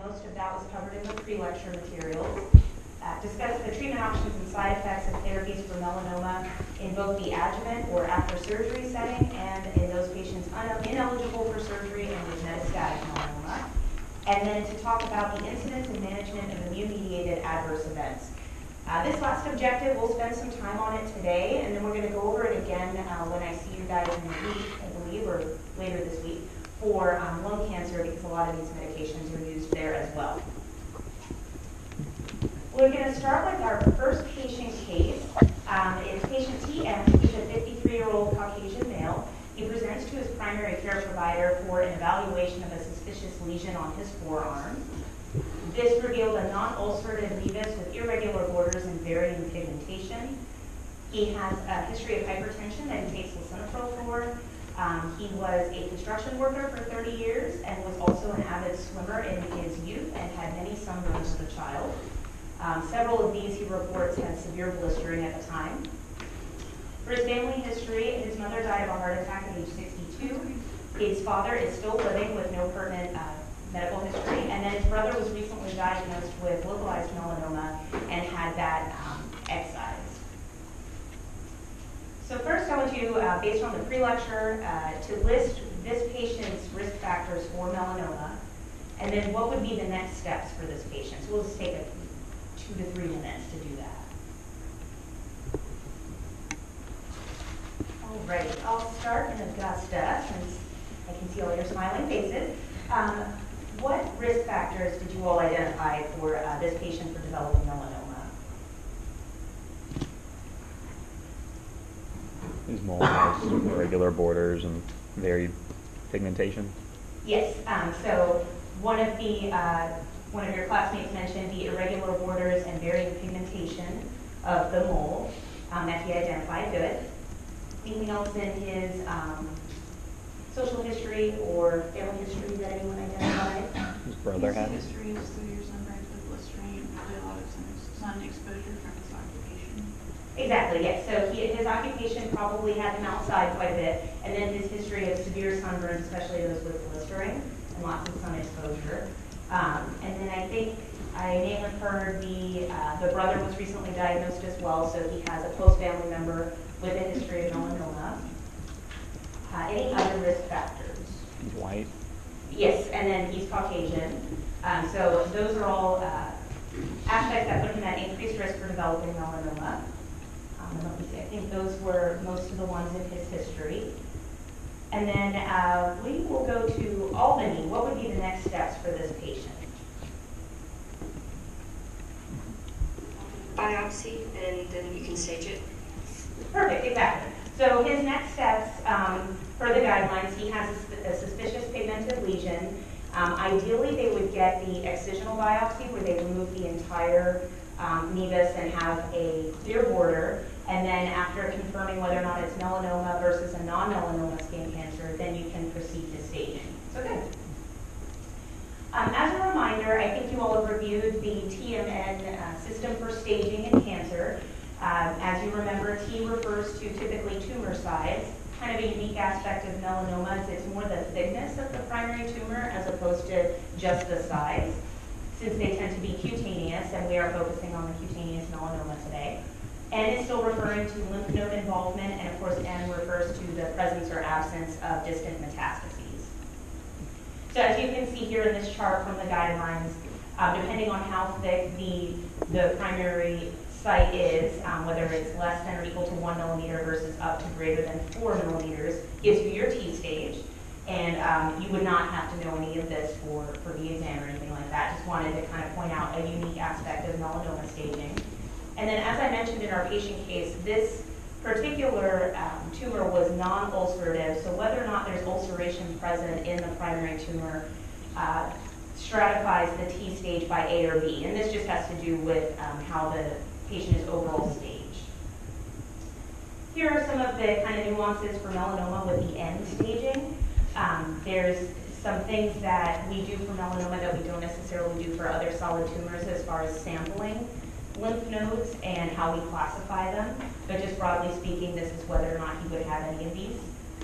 most of that was covered in the pre-lecture materials. Discuss the treatment options and side effects of therapies for melanoma in both the adjuvant or after surgery setting and in those patients ineligible for surgery and with metastatic melanoma. And then to talk about the incidence and management of immune-mediated adverse events. This last objective, we'll spend some time on it today, and then we're going to go over it again when I see you guys in a week, I believe, or later this week, for lung cancer, because a lot of these medications are used there as well. We're going to start with our first patient case. It's patient TM. He's a 53-year-old Caucasian male. He presents to his primary care provider for an evaluation of a suspicious lesion on his forearm. This revealed a non-ulcerative nevus with irregular borders and varying pigmentation. He has a history of hypertension that he takes lisinopril for. He was a construction worker for 30 years and was also an avid swimmer in his youth and had many sunburns as a child. Several of these, he reports, had severe blistering at the time. For his family history, his mother died of a heart attack at age 62. His father is still living with no pertinent medical history, and then his brother was recently diagnosed with localized melanoma and had that excised. So first I want you, based on the pre-lecture, to list this patient's risk factors for melanoma, and then what would be the next steps for this patient. So we'll just take 2 to 3 minutes to do that. All right, I'll start in Augusta, since I can see all your smiling faces. What risk factors did you all identify for this patient for developing melanoma? His mole has irregular borders and varied pigmentation. Yes. So one of your classmates mentioned the irregular borders and varying pigmentation of the mole that he identified. Good. Anything else in his social history or family history that anyone identified? His brother had it. His history is 3 years sunburns with blistering and probably a lot of sun exposure from his occupation. Exactly, yes. So his occupation probably had him outside quite a bit, and then his history of severe sunburns, especially those with blistering and lots of sun exposure. And then I think I may have heard the brother was recently diagnosed as well, so he has a close family member with a history of melanoma. Any other risk factors? He's white. Yes, and then he's Caucasian. So those are all aspects that put him at increased risk for developing melanoma. Let me see, I think those were most of the ones in his history. And then we will go to Albany. What would be the next steps for this patient? Biopsy, and then you can stage it. Perfect, exactly. So his next steps, per the guidelines, he has a suspicious pigmented lesion. Ideally, they would get the excisional biopsy where they remove the entire nevus and have a clear border. And then after confirming whether or not it's melanoma versus a non-melanoma skin cancer, then you can proceed to staging. So good. As a reminder, I think you all have reviewed the TMN system for staging in cancer. As you remember, T refers to typically tumor size. Kind of a unique aspect of melanomas, it's more the thickness of the primary tumor as opposed to just the size, since they tend to be cutaneous, and we are focusing on the cutaneous melanoma today. N is still referring to lymph node involvement, and of course N refers to the presence or absence of distant metastases. So as you can see here in this chart from the guidelines, depending on how thick the primary site is, whether it's less than or equal to 1 millimeter versus up to greater than 4 millimeters, gives you your T stage. And you would not have to know any of this for the exam or anything like that. Just wanted to kind of point out a unique aspect of melanoma staging. And then as I mentioned in our patient case, this particular tumor was non-ulcerative, so whether or not there's ulceration present in the primary tumor stratifies the T stage by A or B. And this just has to do with how the patient is overall staged. Here are some of the kind of nuances for melanoma with the N staging. There's some things that we do for melanoma that we don't necessarily do for other solid tumors as far as sampling lymph nodes and how we classify them. But just broadly speaking, this is whether or not he would have any of these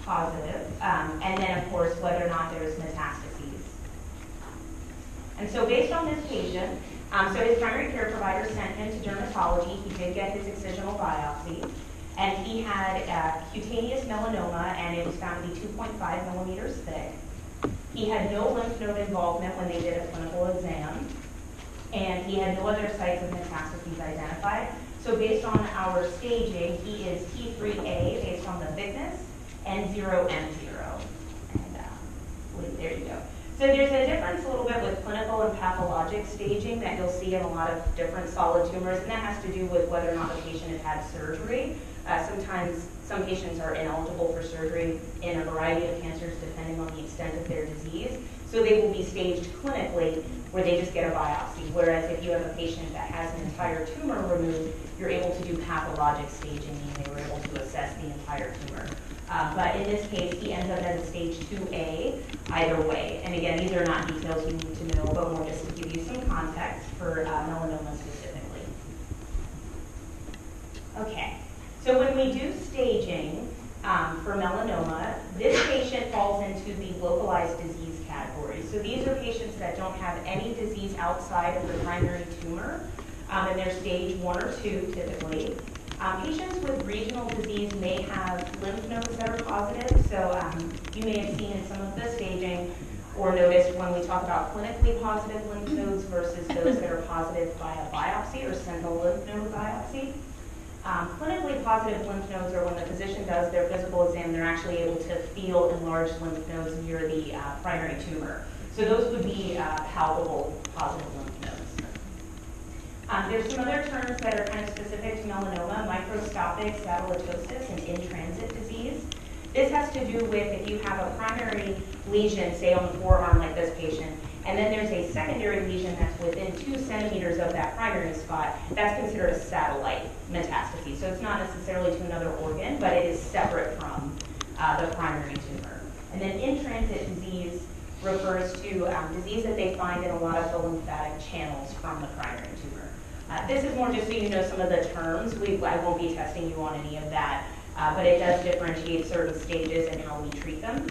positive. And then, of course, whether or not there's metastases. And so based on this patient, so his primary care provider sent him to dermatology. He did get his excisional biopsy, and he had cutaneous melanoma, and it was found to be 2.5 millimeters thick. He had no lymph node involvement when they did a clinical exam, and he had no other sites of metastases identified. So based on our staging, he is T3A based on the thickness, N0, M0. And there you go. So there's a difference a little bit with clinical and pathologic staging that you'll see in a lot of different solid tumors, and that has to do with whether or not the patient has had surgery. Sometimes some patients are ineligible for surgery in a variety of cancers depending on the extent of their disease. So they will be staged clinically where they just get a biopsy. Whereas if you have a patient that has an entire tumor removed, you're able to do pathologic staging, and they were able to assess the entire tumor. But in this case, he ends up as a stage 2A either way. And again, these are not details you need to know, but more just to give you some context for melanoma specifically. Okay, so when we do staging for melanoma, this patient falls into the localized disease category. So these are patients that don't have any disease outside of the primary tumor, and they're stage 1 or 2 typically. Patients with regional disease may have lymph nodes that are positive, so you may have seen in some of the staging or noticed when we talk about clinically positive lymph nodes versus those that are positive by a biopsy or sentinel lymph node biopsy. Clinically positive lymph nodes are when the physician does their physical exam, they're actually able to feel enlarged lymph nodes near the primary tumor. So those would be palpable positive lymph nodes. There's some other terms that are kind of specific to melanoma: microscopic satellitosis and in-transit disease. This has to do with if you have a primary lesion, say on the forearm like this patient, and then there's a secondary lesion that's within 2 centimeters of that primary spot, that's considered a satellite metastasis. So it's not necessarily to another organ, but it is separate from the primary tumor. And then in-transit disease refers to disease that they find in a lot of the lymphatic channels from the primary tumor. This is more just so you know some of the terms. I won't be testing you on any of that, but it does differentiate certain stages and how we treat them.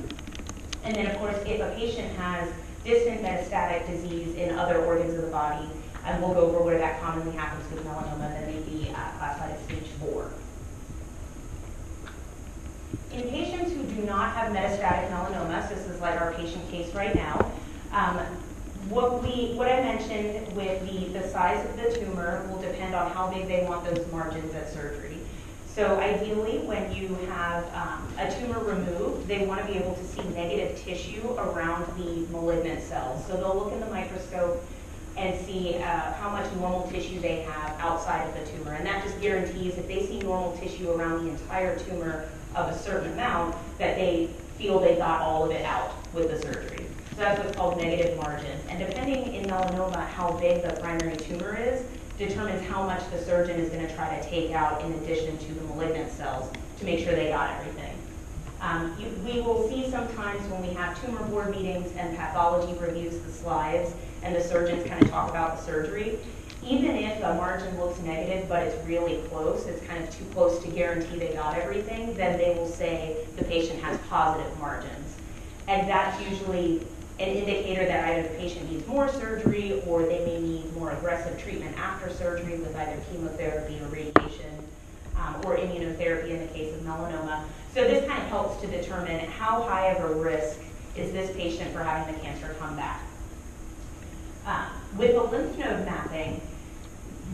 And then, of course, if a patient has distant metastatic disease in other organs of the body, and we'll go over where that commonly happens with melanoma, then may be classified as stage 4. In patients who do not have metastatic melanoma, so this is like our patient case right now, what I mentioned with the size of the tumor will depend on how big they want those margins at surgery. So ideally, when you have a tumor removed, they want to be able to see negative tissue around the malignant cells. So they'll look in the microscope and see how much normal tissue they have outside of the tumor. And that just guarantees if they see normal tissue around the entire tumor of a certain amount, that they feel they got all of it out with the surgery. So that's what's called negative margins. And depending in melanoma how big the primary tumor is, determines how much the surgeon is going to try to take out in addition to the malignant cells to make sure they got everything. We will see sometimes when we have tumor board meetings and pathology reviews the slides and the surgeons kind of talk about the surgery, even if the margin looks negative but it's really close, it's kind of too close to guarantee they got everything, then they will say the patient has positive margins. And that's usually an indicator that either the patient needs more surgery or they may need more aggressive treatment after surgery with either chemotherapy or radiation or immunotherapy in the case of melanoma. So this kind of helps to determine how high of a risk is this patient for having the cancer come back. With the lymph node mapping,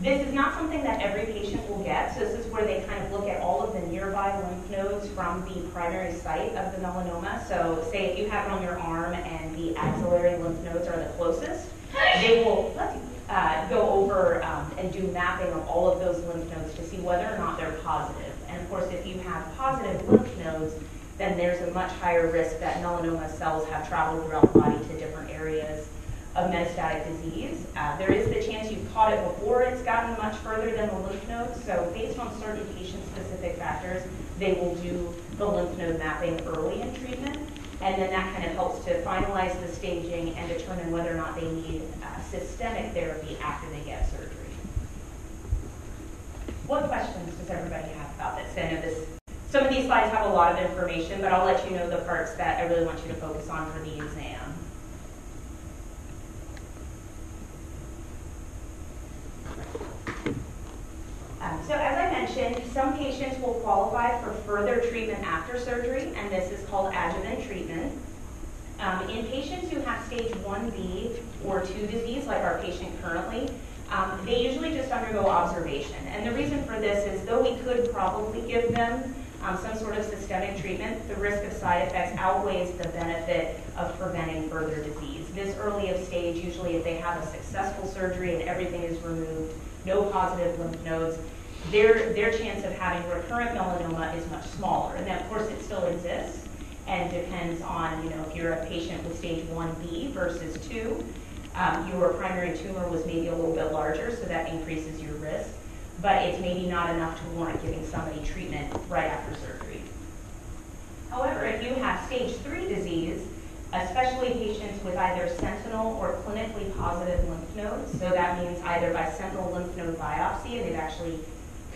this is not something that every patient will get. So this is where they kind of look at all of the nearby lymph nodes from the primary site of the melanoma. So say if you have it on your arm and the axillary lymph nodes are the closest, they will go over and do mapping of all of those lymph nodes to see whether or not they're positive. And of course, if you have positive lymph nodes, then there's a much higher risk that melanoma cells have traveled throughout the body to different areas of metastatic disease. There is the chance you've caught it before it's gotten much further than the lymph nodes. So based on certain patient-specific factors, they will do the lymph node mapping early in treatment. And then that kind of helps to finalize the staging and determine whether or not they need systemic therapy after they get surgery. What questions does everybody have about this? I know some of these slides have a lot of information, but I'll let you know the parts that I really want you to focus on for the exam. Some patients will qualify for further treatment after surgery, and this is called adjuvant treatment. In patients who have stage 1B or 2 disease, like our patient currently, they usually just undergo observation. And the reason for this is, though we could probably give them some sort of systemic treatment, the risk of side effects outweighs the benefit of preventing further disease. This early of stage, usually if they have a successful surgery and everything is removed, no positive lymph nodes, their chance of having recurrent melanoma is much smaller. And then, of course, it still exists and depends on, if you're a patient with stage 1B versus 2, your primary tumor was maybe a little bit larger, so that increases your risk. But it's maybe not enough to warrant giving somebody treatment right after surgery. However, if you have stage 3 disease, especially patients with either sentinel or clinically positive lymph nodes, so that means either by sentinel lymph node biopsy, and they've actually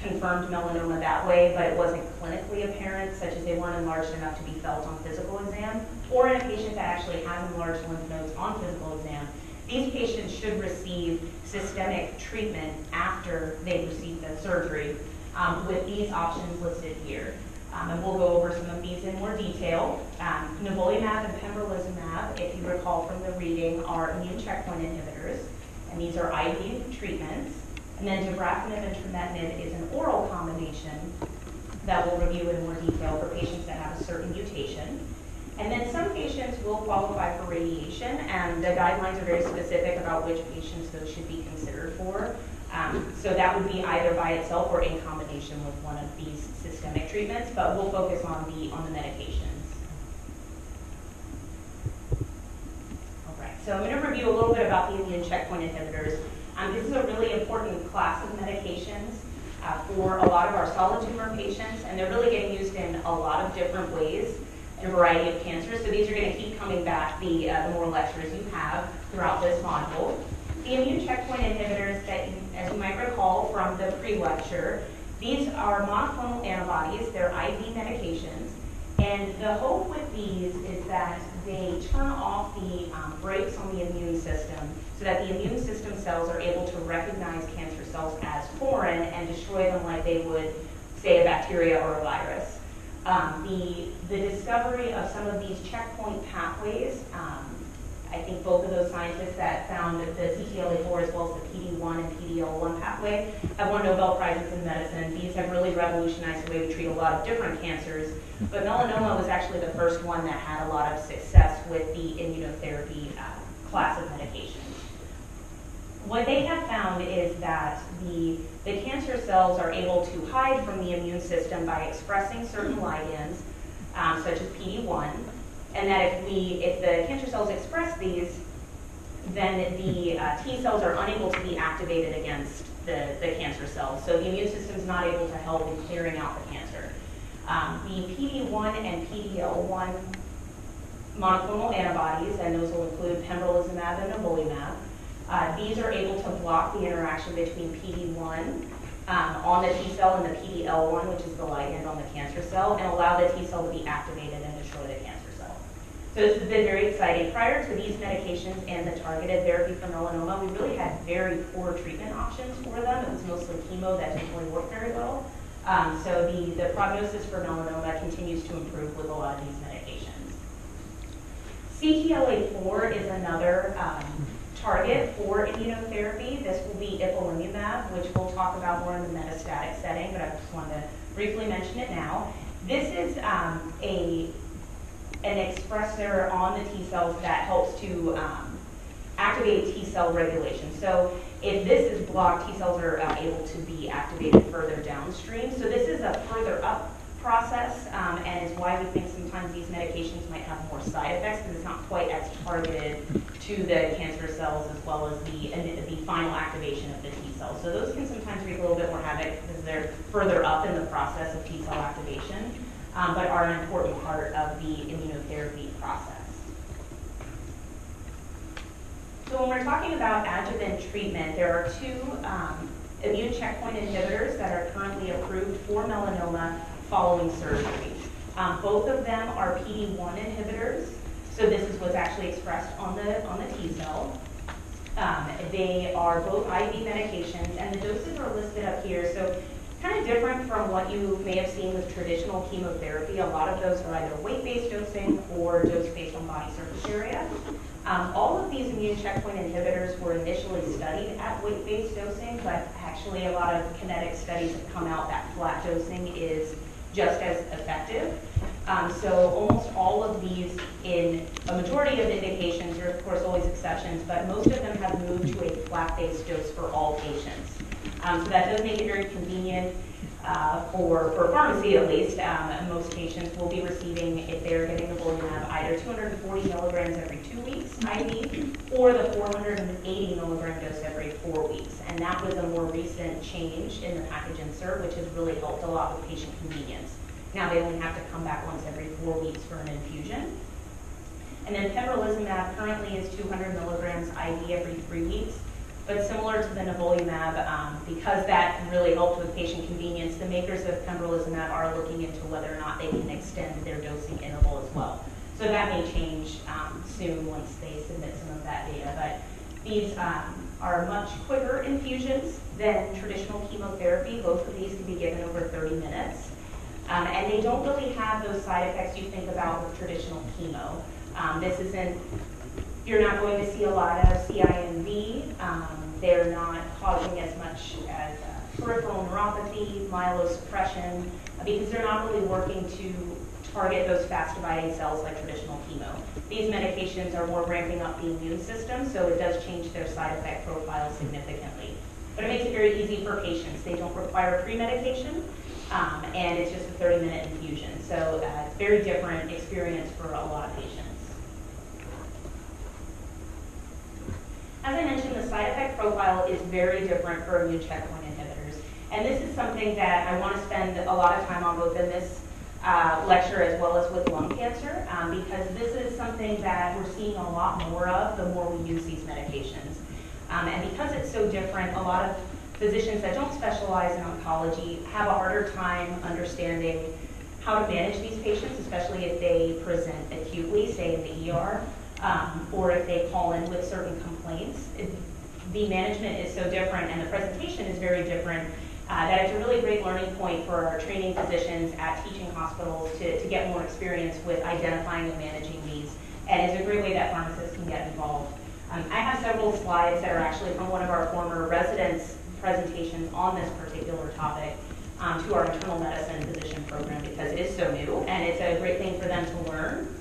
confirmed melanoma that way, but it wasn't clinically apparent, such as they weren't enlarged enough to be felt on physical exam, or in a patient that actually has enlarged lymph nodes on physical exam, these patients should receive systemic treatment after they've received the surgery with these options listed here. And we'll go over some of these in more detail. Nivolumab and pembrolizumab, if you recall from the reading, are immune checkpoint inhibitors, and these are IV treatments. And then dabrafenib and trametinib is an oral combination that we'll review in more detail for patients that have a certain mutation. And then some patients will qualify for radiation, and the guidelines are very specific about which patients those should be considered for. So that would be either by itself or in combination with one of these systemic treatments, but we'll focus on the medications. All right, so I'm going to review a little bit about the immune checkpoint inhibitors. This is a really important class of medications for a lot of our solid tumor patients, and they're really getting used in a lot of different ways in a variety of cancers. So these are going to keep coming back the more lectures you have throughout this module. The immune checkpoint inhibitors that, as you might recall from the pre-lecture, these are monoclonal antibodies. They're IV medications. And the hope with these is that they turn off the brakes on the immune system so that the immune system cells are able to recognize cancer cells as foreign and destroy them like they would, say, a bacteria or a virus. The discovery of some of these checkpoint pathways, I think both of those scientists that found the CTLA-4 as well as the PD-1 and PD-L1 pathway have won Nobel Prizes in medicine. These have really revolutionized the way we treat a lot of different cancers, but melanoma was actually the first one that had a lot of success with the immunotherapy class of medications. What they have found is that the cancer cells are able to hide from the immune system by expressing certain ligands, such as PD-1, and that if the cancer cells express these, then the T cells are unable to be activated against the cancer cells. So the immune system is not able to help in clearing out the cancer. The PD-1 and PD-L1 monoclonal antibodies, and those will include pembrolizumab and nivolumab, these are able to block the interaction between PD-1 on the T cell and the PD-L1, which is the ligand on the cancer cell, and allow the T cell to be activated and destroy the cancer cell. So this has been very exciting. Prior to these medications and the targeted therapy for melanoma, we really had very poor treatment options for them. It was mostly chemo that didn't really work very well. So the prognosis for melanoma continues to improve with a lot of these medications. CTLA-4 is another target for immunotherapy. This will be ipilimumab, which we'll talk about more in the metastatic setting, but I just wanted to briefly mention it now. This is an expressor on the T cells that helps to activate T cell regulation. So if this is blocked, T cells are able to be activated further downstream. So this is a further up process, and is why we think sometimes these medications might have more side effects, because it's not quite as targeted to the cancer cells as well as the final activation of the T cells. So those can sometimes wreak a little bit more havoc because they're further up in the process of T cell activation, but are an important part of the immunotherapy process. So when we're talking about adjuvant treatment, there are two immune checkpoint inhibitors that are currently approved for melanoma following surgery. Both of them are PD-1 inhibitors, so this is what's actually expressed on the T cell. They are both IV medications, and the doses are listed up here. So kind of different from what you may have seen with traditional chemotherapy. A lot of those are either weight-based dosing or dose based on body surface area. All of these immune checkpoint inhibitors were initially studied at weight-based dosing, but actually a lot of kinetic studies have come out that flat dosing is just as effective. So almost all of these, in a majority of indications, there are of course always exceptions, but most of them have moved to a flat-based dose for all patients. So that does make it very convenient for pharmacy at least. Most patients will be receiving, if they're getting nivolumab, either 240 milligrams every 2 weeks IV or the 480 milligram dose every 4 weeks. And that was a more recent change in the package insert, which has really helped a lot with patient convenience. Now they only have to come back once every 4 weeks for an infusion. And then pembrolizumab currently is 200 milligrams IV every 3 weeks. But similar to the nivolumab, because that really helped with patient convenience, the makers of pembrolizumab are looking into whether or not they can extend their dosing interval as well. So that may change soon once they submit some of that data. But these are much quicker infusions than traditional chemotherapy. Both of these can be given over 30 minutes. And they don't really have those side effects you think about with traditional chemo. You're not going to see a lot of CINV. They're not causing as much as peripheral neuropathy, myelosuppression, because they're not really working to target those fast-dividing cells like traditional chemo. These medications are more ramping up the immune system, so it does change their side effect profile significantly. But it makes it very easy for patients. They don't require pre-medication, and it's just a 30-minute infusion. So it's a very different experience for a lot of patients. As I mentioned, the side effect profile is very different for immune checkpoint inhibitors. And this is something that I want to spend a lot of time on both in this lecture as well as with lung cancer, because this is something that we're seeing a lot more of the more we use these medications. And because it's so different, a lot of physicians that don't specialize in oncology have a harder time understanding how to manage these patients, especially if they present acutely, say in the ER. Or if they call in with certain complaints. The management is so different and the presentation is very different that it's a really great learning point for our training physicians at teaching hospitals to get more experience with identifying and managing these. And it's a great way that pharmacists can get involved. I have several slides that are actually from one of our former residents' presentations on this particular topic to our internal medicine physician program because it is so new and it's a great thing for them to learn.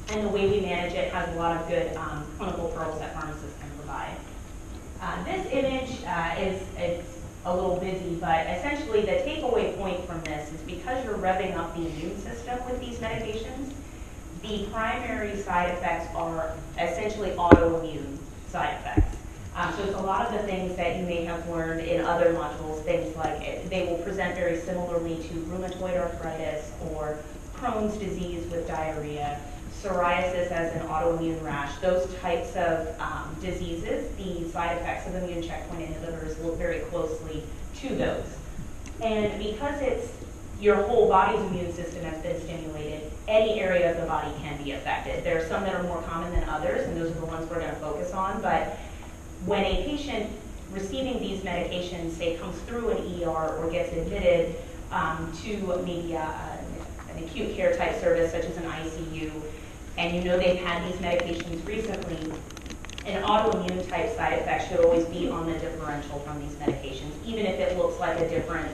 And the way we manage it has a lot of good clinical pearls that pharmacists can provide. This image is a little busy, but essentially the takeaway point from this is because you're revving up the immune system with these medications, the primary side effects are essentially autoimmune side effects. So it's a lot of the things that you may have learned in other modules, things like they will present very similarly to rheumatoid arthritis or Crohn's disease with diarrhea, psoriasis as an autoimmune rash, those types of diseases, the side effects of immune checkpoint inhibitors look very closely to those. And because it's your whole body's immune system has been stimulated, any area of the body can be affected. There are some that are more common than others, and those are the ones we're going to focus on. But when a patient receiving these medications, say, comes through an ER or gets admitted to maybe an acute care type service such as an ICU, and you know they've had these medications recently, an autoimmune type side effect should always be on the differential from these medications, even if it looks like a different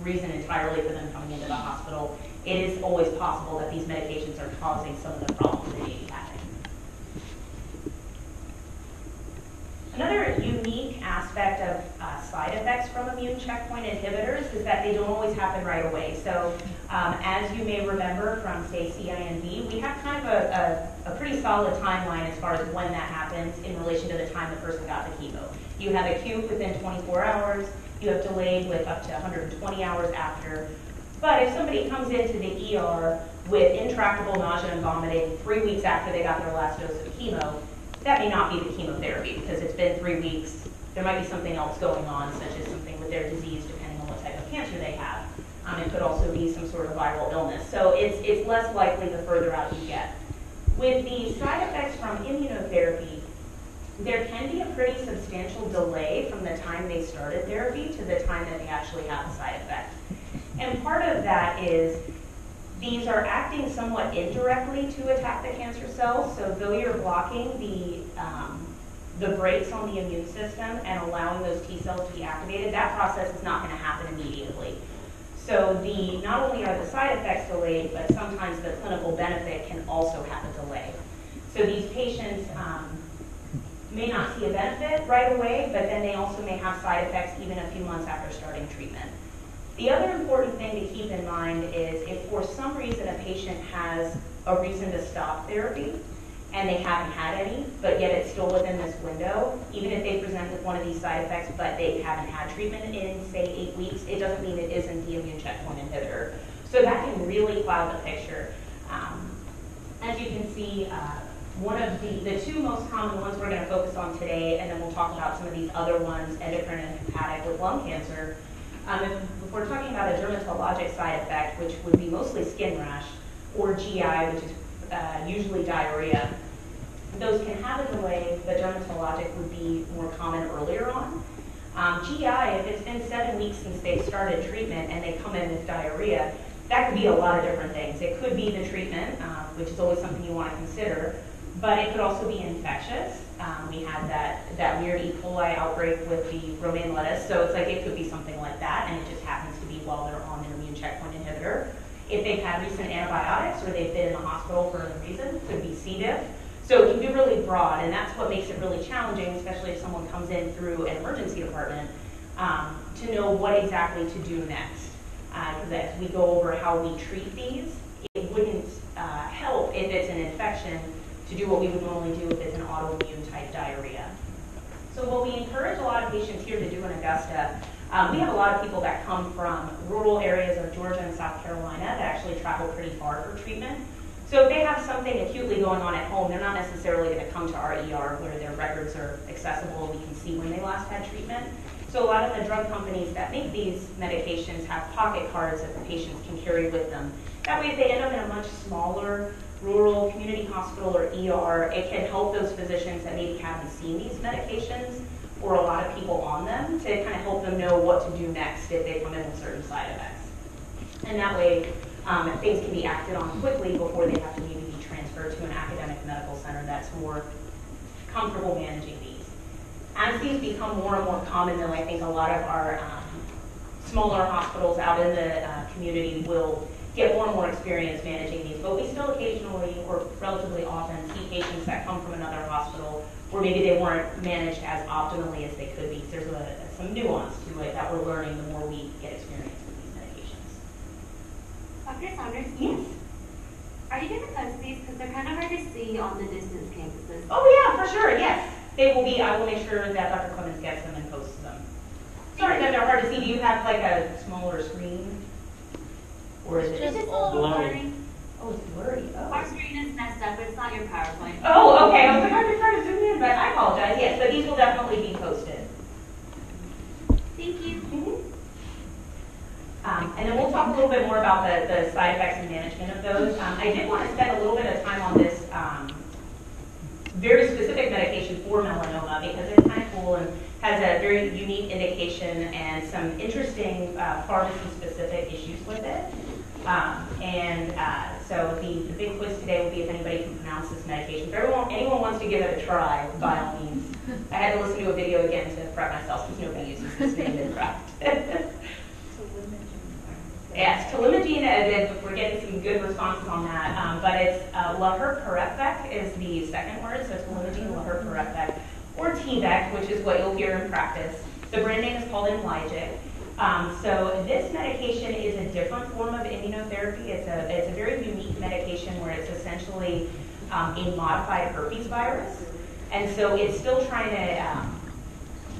reason entirely for them coming into the hospital. It is always possible that these medications are causing some of the problems they may be having. Another unique aspect of side effects from immune checkpoint inhibitors is that they don't always happen right away. So as you may remember from, say, CINV, we have kind of a pretty solid timeline as far as when that happens in relation to the time the person got the chemo. You have acute within 24 hours, you have delayed with up to 120 hours after. But if somebody comes into the ER with intractable nausea and vomiting 3 weeks after they got their last dose of chemo, that may not be the chemotherapy because it's been 3 weeks. There might be something else going on, such as something with their disease, depending on what type of cancer they have. It could also be some sort of viral illness. So it's less likely the further out you get. With the side effects from immunotherapy, there can be a pretty substantial delay from the time they started therapy to the time that they actually have a side effect. And part of that is these are acting somewhat indirectly to attack the cancer cells. So though you're blocking the brakes on the immune system and allowing those T cells to be activated, that process is not going to happen immediately. So not only are the side effects delayed, but sometimes the clinical benefit can also have a delay. So these patients may not see a benefit right away, but then they also may have side effects even a few months after starting treatment. The other important thing to keep in mind is if for some reason a patient has a reason to stop therapy and they haven't had any, but yet it's still within this window, even if they present with one of these side effects but they haven't had treatment in, say, 8 weeks, it doesn't mean it isn't the immune checkpoint inhibitor. So that can really cloud the picture. As you can see, one of the two most common ones we're going to focus on today, and then we'll talk about some of these other ones, endocrine and hepatic with lung cancer. If we're talking about a dermatologic side effect, which would be mostly skin rash, or GI, which is usually diarrhea, those can have a delay, but dermatologic would be more common earlier on. GI, if it's been 7 weeks since they've started treatment and they come in with diarrhea, that could be a lot of different things. It could be the treatment, which is always something you want to consider, but it could also be infectious. We had that weird E. coli outbreak with the romaine lettuce, so it's like it could be something like that, and it just happens to be while they're on an immune checkpoint inhibitor. If they've had recent antibiotics or they've been in the hospital for a reason, it could be C. diff. So it can be really broad, and that's what makes it really challenging, especially if someone comes in through an emergency department, to know what exactly to do next. Because as we go over how we treat these, it wouldn't help if it's an infection to do what we would normally do if it's an autoimmune type diarrhea. So what we encourage a lot of patients here to do in Augusta, we have a lot of people that come from rural areas of Georgia and South Carolina that actually travel pretty far for treatment. So if they have something acutely going on at home, they're not necessarily going to come to our ER where their records are accessible and we can see when they last had treatment. So a lot of the drug companies that make these medications have pocket cards that the patients can carry with them. That way if they end up in a much smaller rural community hospital or ER, it can help those physicians that maybe haven't seen these medications or a lot of people on them to kind of help them know what to do next if they come in with certain side effects. And that way, things can be acted on quickly before they have to maybe be transferred to an academic medical center that's more comfortable managing these. As these become more and more common, though, I think a lot of our smaller hospitals out in the community will get more and more experience managing these, but we still occasionally or relatively often see patients that come from another hospital where maybe they weren't managed as optimally as they could be. So there's some nuance to it that we're learning the more we get experience with these medications. Dr. Saunders? Yes. Are you going to post these? Because they're kind of hard to see on the distance campuses. Oh yeah, for sure, yes. They will be, I will make sure that Dr. Clemens gets them and posts them. Sorry that they're hard to see. Do you have like a smaller screen? Or is it It's just a little blurry. Oh, it's blurry. Oh. Our screen is messed up. It's not your PowerPoint. Oh, okay. I was like, I'm trying to zoom in, but I apologize. Yes, but these will definitely be posted. Thank you. And then we'll talk a little bit more about the side effects and management of those. I did want to spend a little bit of time on this very specific medication for melanoma because it's kind of cool and has a very unique indication and some interesting pharmacy-specific issues with it. So the big quiz today will be if anybody can pronounce this medication. If anyone wants to give it a try, by all means. I had to listen to a video again to prep myself because nobody uses this name in prep. Yes, Telimagene, we're getting some good responses on that, but it's Laherparepvec is the second word, so Telimagene, Laherparepvec, or T-VEC, which is what you'll hear in practice. The brand name is called Imlygic. So this medication is a different form of immunotherapy. It's a very unique medication where it's essentially a modified herpes virus. And so it's still trying to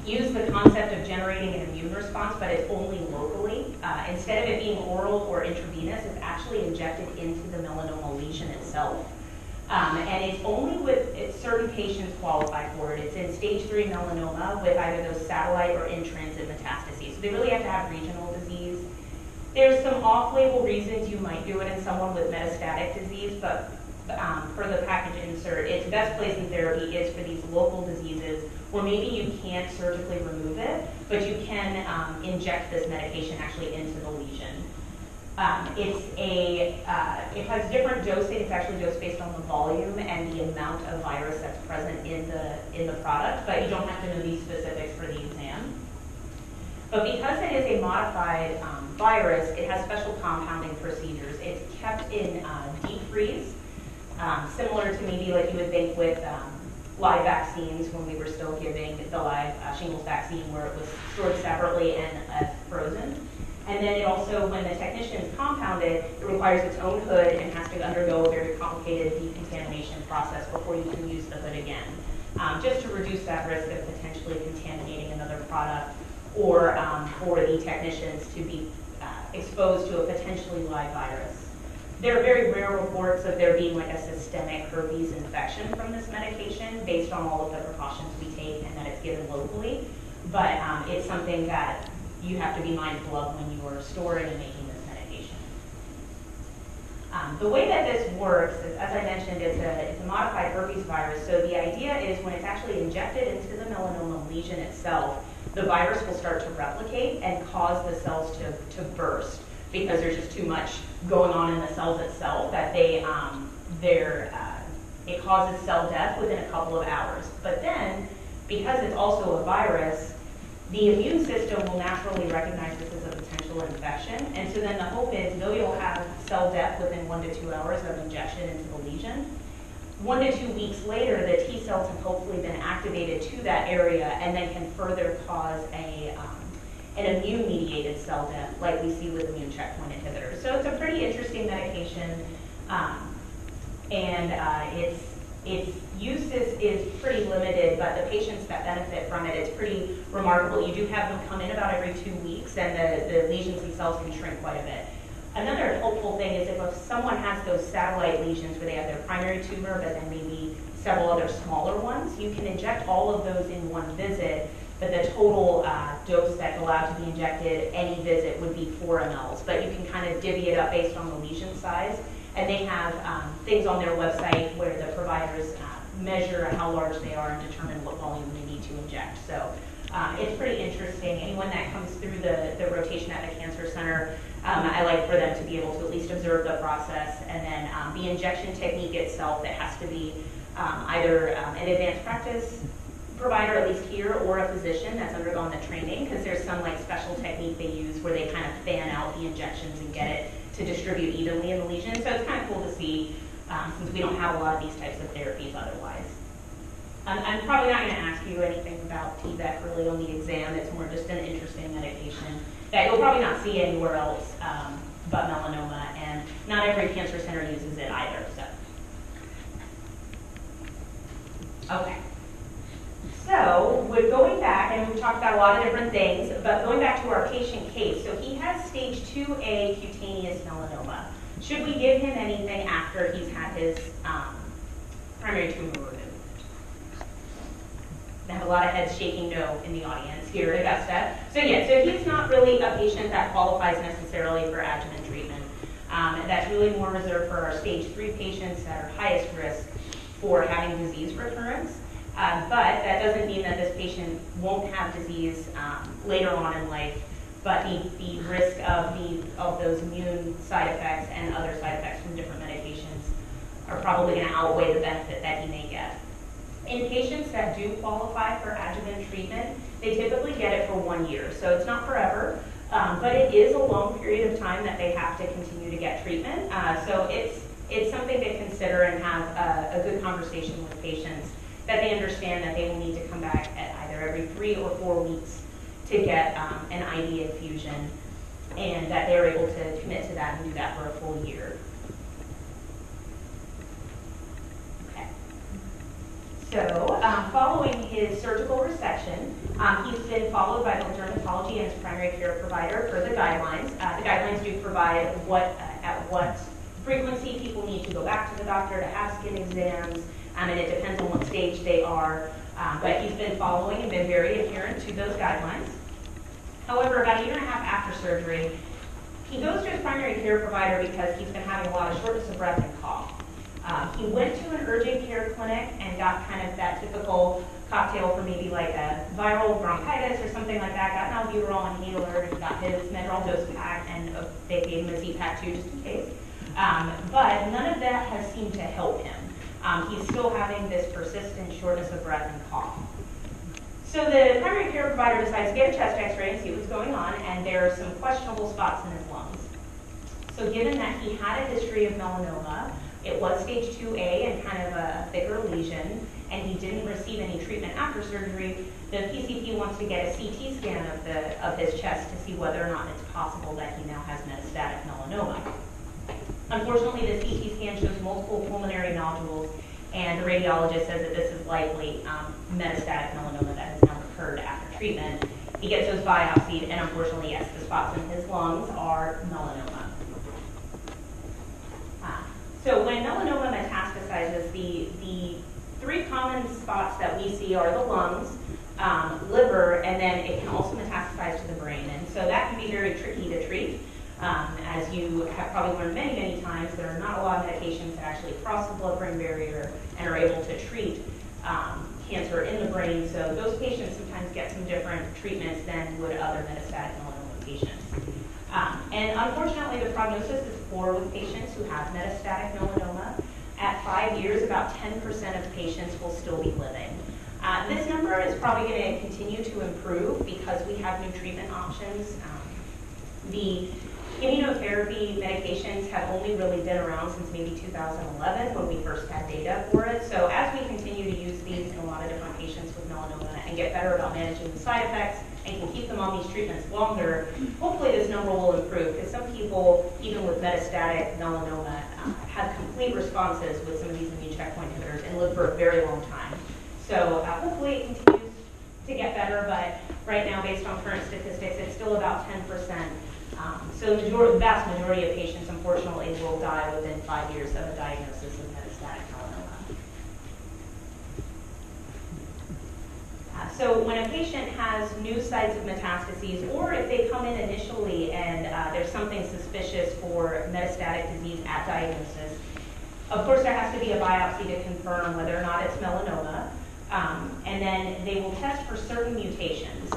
use the concept of generating an immune response, but it's only locally. Instead of it being oral or intravenous, it's actually injected into the melanoma lesion itself. And it's only certain patients qualify for it. It's in stage 3 melanoma with either those satellite or in-transit metastases. So they really have to have regional disease. There's some off-label reasons you might do it in someone with metastatic disease, but for the package insert, its best place in therapy is for these local diseases where maybe you can't surgically remove it, but you can inject this medication actually into the lesion. It has different dosing. It's actually dosed based on the volume and the amount of virus that's present in the product, but you don't have to know these specifics for the exam. But because it is a modified virus, it has special compounding procedures. It's kept in deep freeze, similar to maybe like you would think with live vaccines when we were still giving the live shingles vaccine where it was stored separately and frozen. And then it also, when the technicians compound it, it requires its own hood and has to undergo a very complicated decontamination process before you can use the hood again, just to reduce that risk of potentially contaminating another product or for the technicians to be exposed to a potentially live virus. There are very rare reports of there being like a systemic herpes infection from this medication based on all of the precautions we take and that it's given locally, but it's something that you have to be mindful of when you are storing and making this medication. The way that this works, is, as I mentioned, it's a modified herpes virus, so the idea is when it's actually injected into the melanoma lesion itself, the virus will start to replicate and cause the cells to burst because there's just too much going on in the cells itself that it causes cell death within a couple of hours. But then, because it's also a virus, the immune system will naturally recognize this as a potential infection, and so then the hope is though you'll have cell death within 1 to 2 hours of injection into the lesion, 1 to 2 weeks later, the T cells have hopefully been activated to that area and then can further cause an immune-mediated cell death like we see with immune checkpoint inhibitors. So it's a pretty interesting medication, and its use is pretty limited, but the patients that benefit from it, it's pretty remarkable. You do have them come in about every 2 weeks, and the lesions themselves can shrink quite a bit. Another helpful thing is if someone has those satellite lesions where they have their primary tumor, but then maybe several other smaller ones, you can inject all of those in one visit, but the total dose that's allowed to be injected any visit would be 4 mLs, but you can kind of divvy it up based on the lesion size. And they have things on their website where the providers measure how large they are and determine what volume they need to inject. So it's pretty interesting. Anyone that comes through the rotation at the Cancer Center, I like for them to be able to at least observe the process, and then the injection technique itself, that has to be either an advanced practice provider, at least here, or a physician that's undergone the training, because there's some like special technique they use where they kind of fan out the injections and get it to distribute evenly in the lesion. So it's kind of cool to see, since we don't have a lot of these types of therapies otherwise. I'm probably not going to ask you anything about T-VEC really on the exam. It's more just an interesting medication that you'll probably not see anywhere else but melanoma, and not every cancer center uses it either. So, okay. So, we're going back, and we've talked about a lot of different things, but going back to our patient case. So he has stage 2A cutaneous melanoma. Should we give him anything after he's had his primary tumor removed? I have a lot of heads shaking no in the audience here at Augusta. So yeah, so he's not really a patient that qualifies necessarily for adjuvant treatment. That's really more reserved for our stage 3 patients that are highest risk for having disease recurrence. But that doesn't mean that this patient won't have disease later on in life, but the risk of those immune side effects and other side effects from different medications are probably going to outweigh the benefit that he may get. In patients that do qualify for adjuvant treatment, they typically get it for 1 year, so it's not forever, but it is a long period of time that they have to continue to get treatment. So it's something to consider and have a good conversation with patients, that they understand that they will need to come back at either every 3 or 4 weeks to get an IV infusion, and that they're able to commit to that and do that for a full year. Okay. So following his surgical resection, he's been followed by the dermatology and his primary care provider for the guidelines. The guidelines do provide at what frequency people need to go back to the doctor to have skin exams, and it depends on what stage they are, but he's been following and been very adherent to those guidelines. However, about 1.5 years after surgery, he goes to his primary care provider because he's been having a lot of shortness of breath and cough. He went to an urgent care clinic and got kind of that typical cocktail for maybe like a viral bronchitis or something like that, got an albuterol inhaler, got his Medrol dose pack, and they gave him a Z-Pack too, just in case. But none of that has seemed to help him. He's still having this persistent shortness of breath and cough. So the primary care provider decides to get a chest x-ray and see what's going on, and there are some questionable spots in his lungs. So given that he had a history of melanoma, it was stage 2A and kind of a thicker lesion, and he didn't receive any treatment after surgery, the PCP wants to get a CT scan of his chest to see whether or not it's possible that he now has metastatic melanoma. Unfortunately, the CT scan shows multiple pulmonary nodules, and the radiologist says that this is likely metastatic melanoma that has now occurred after treatment. He gets those biopsied, and unfortunately, yes, the spots in his lungs are melanoma. So when melanoma metastasizes, the three common spots that we see are the lungs, liver, and then it can also metastasize to the brain. And so that can be very tricky to treat. As you have probably learned many, many times, there are not a lot of medications that actually cross the blood-brain barrier and are able to treat cancer in the brain. So those patients sometimes get some different treatments than would other metastatic melanoma patients. And unfortunately, the prognosis is poor with patients who have metastatic melanoma. At 5 years, about 10% of patients will still be living. This number is probably going to continue to improve because we have new treatment options. The immunotherapy medications have only really been around since maybe 2011 when we first had data for it. So as we continue to use these in a lot of different patients with melanoma and get better about managing the side effects and can keep them on these treatments longer, hopefully this number will improve because some people, even with metastatic melanoma, have complete responses with some of these immune checkpoint inhibitors and live for a very long time. So hopefully it continues to get better, but right now, based on current statistics, it's still about 10%. So the vast majority of patients, unfortunately, will die within 5 years of a diagnosis of metastatic melanoma. So when a patient has new sites of metastases, or if they come in initially and there's something suspicious for metastatic disease at diagnosis, of course there has to be a biopsy to confirm whether or not it's melanoma. And then they will test for certain mutations.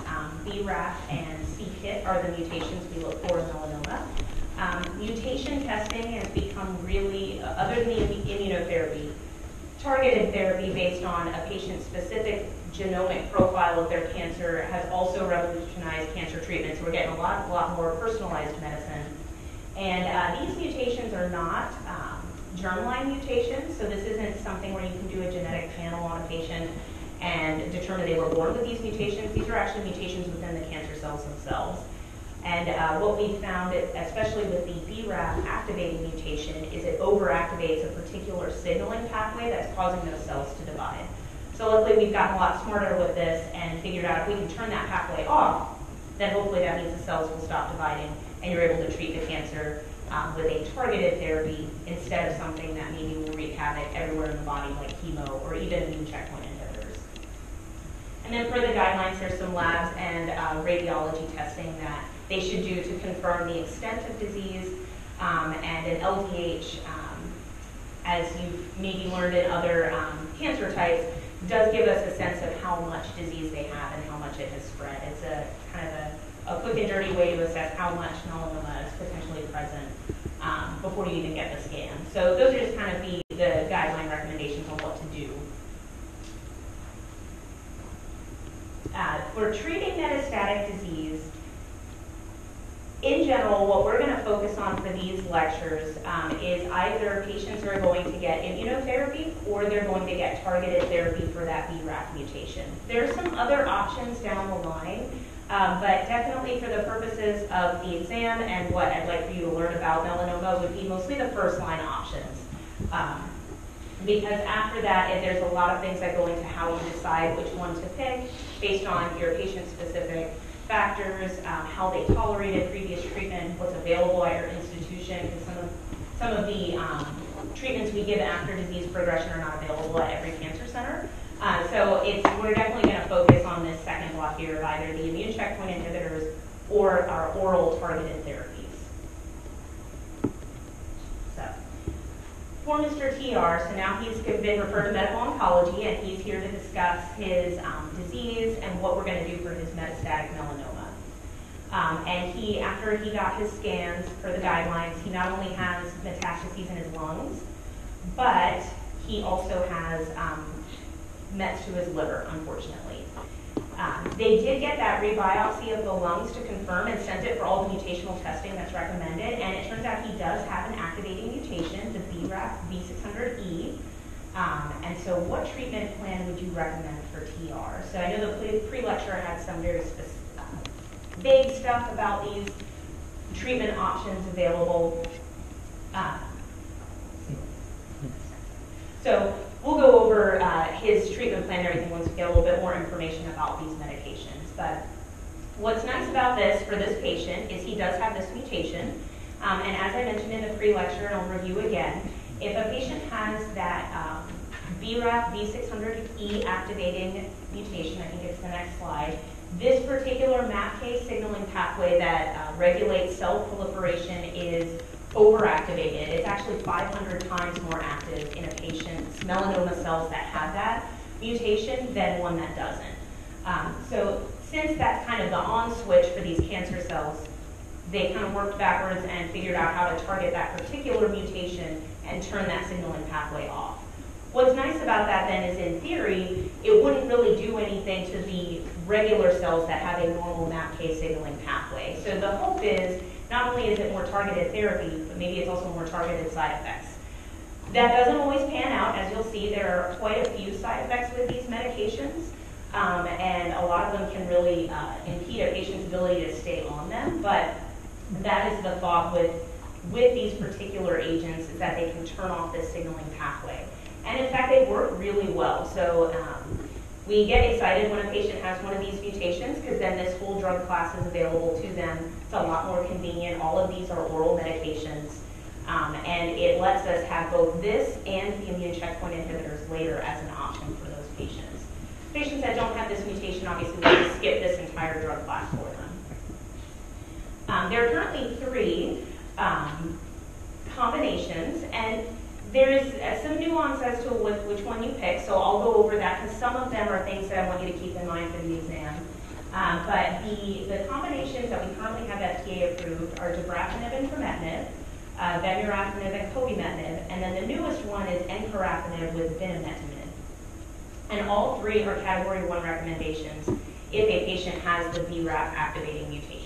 BRAF and c-KIT are the mutations we look for in melanoma. Mutation testing has become really, other than the immunotherapy, targeted therapy based on a patient-specific genomic profile of their cancer has also revolutionized cancer treatments. We're getting a lot more personalized medicine. And these mutations are not germline mutations, so this isn't something where you can do a genetic panel on a patient and determine they were born with these mutations. These are actually mutations within the cancer cells themselves. And what we found, especially with the BRAF activating mutation, is it overactivates a particular signaling pathway that's causing those cells to divide. So luckily we've gotten a lot smarter with this and figured out if we can turn that pathway off, then hopefully that means the cells will stop dividing and you're able to treat the cancer with a targeted therapy instead of something that maybe will wreak havoc everywhere in the body like chemo or even immune checkpoint inhibitors. And then for the guidelines, there's some labs and radiology testing that they should do to confirm the extent of disease, and an LDH, as you've maybe learned in other cancer types, does give us a sense of how much disease they have and how much it has spread. It's a kind of a quick and dirty way to assess how much melanoma is potentially present before you even get the scan. So those are just kind of the guideline recommendations on what to do. For treating metastatic disease, in general, what we're going to focus on for these lectures is either patients are going to get immunotherapy or they're going to get targeted therapy for that BRAF mutation. There are some other options down the line, but definitely for the purposes of the exam and what I'd like for you to learn about melanoma would be mostly the first line options. Because after that, there's a lot of things that go into how you decide which one to pick based on your patient-specific factors, how they tolerated previous treatment, what's available at your institution, because some of the treatments we give after disease progression are not available at every cancer center. So we're definitely going to focus on this second block here of either the immune checkpoint inhibitors or our oral targeted therapies. So, for Mr. TR, so now he's been referred to medical oncology, and he's here to discuss his disease and what we're going to do for his metastatic melanoma. And after he got his scans for the guidelines, he not only has metastases in his lungs, but he also has mets to his liver, unfortunately. They did get that rebiopsy of the lungs to confirm and sent it for all the mutational testing that's recommended, and it turns out he does have an activating mutation, the BRAF V600E. And so what treatment plan would you recommend for TR? So I know the pre-lecture had some very vague stuff about these treatment options available. So we'll go over his treatment plan and everything once we get a little bit more information about these medications. But what's nice about this for this patient is he does have this mutation. And as I mentioned in the pre-lecture, and I'll review again, if a patient has that BRAF V600E activating mutation, I think it's the next slide, this particular MAPK signaling pathway that regulates cell proliferation is overactivated. It's actually 500 times more active in a patient's melanoma cells that have that mutation than one that doesn't. So since that's kind of the on switch for these cancer cells, they kind of worked backwards and figured out how to target that particular mutation and turn that signaling pathway off. What's nice about that then is, in theory, it wouldn't really do anything to the regular cells that have a normal MAPK signaling pathway. So the hope is, not only is it more targeted therapy, but maybe it's also more targeted side effects. That doesn't always pan out. As you'll see, there are quite a few side effects with these medications, and a lot of them can really impede a patient's ability to stay on them, but that is the thought with these particular agents, is that they can turn off this signaling pathway. And in fact, they work really well. So we get excited when a patient has one of these mutations, because then this whole drug class is available to them. It's a lot more convenient. All of these are oral medications. And it lets us have both this and the immune checkpoint inhibitors later as an option for those patients. Patients that don't have this mutation, obviously, we just skip this entire drug class for them. There are currently 3 combinations, and there's some nuance as to which one you pick, so I'll go over that, because some of them are things that I want you to keep in mind for the exam. But the combinations that we currently have FDA approved are dabrafenib and trametinib, vemurafenib and cobimetinib, and then the newest one is encorafenib with binimetinib. And all 3 are Category 1 recommendations if a patient has the BRAF activating mutation.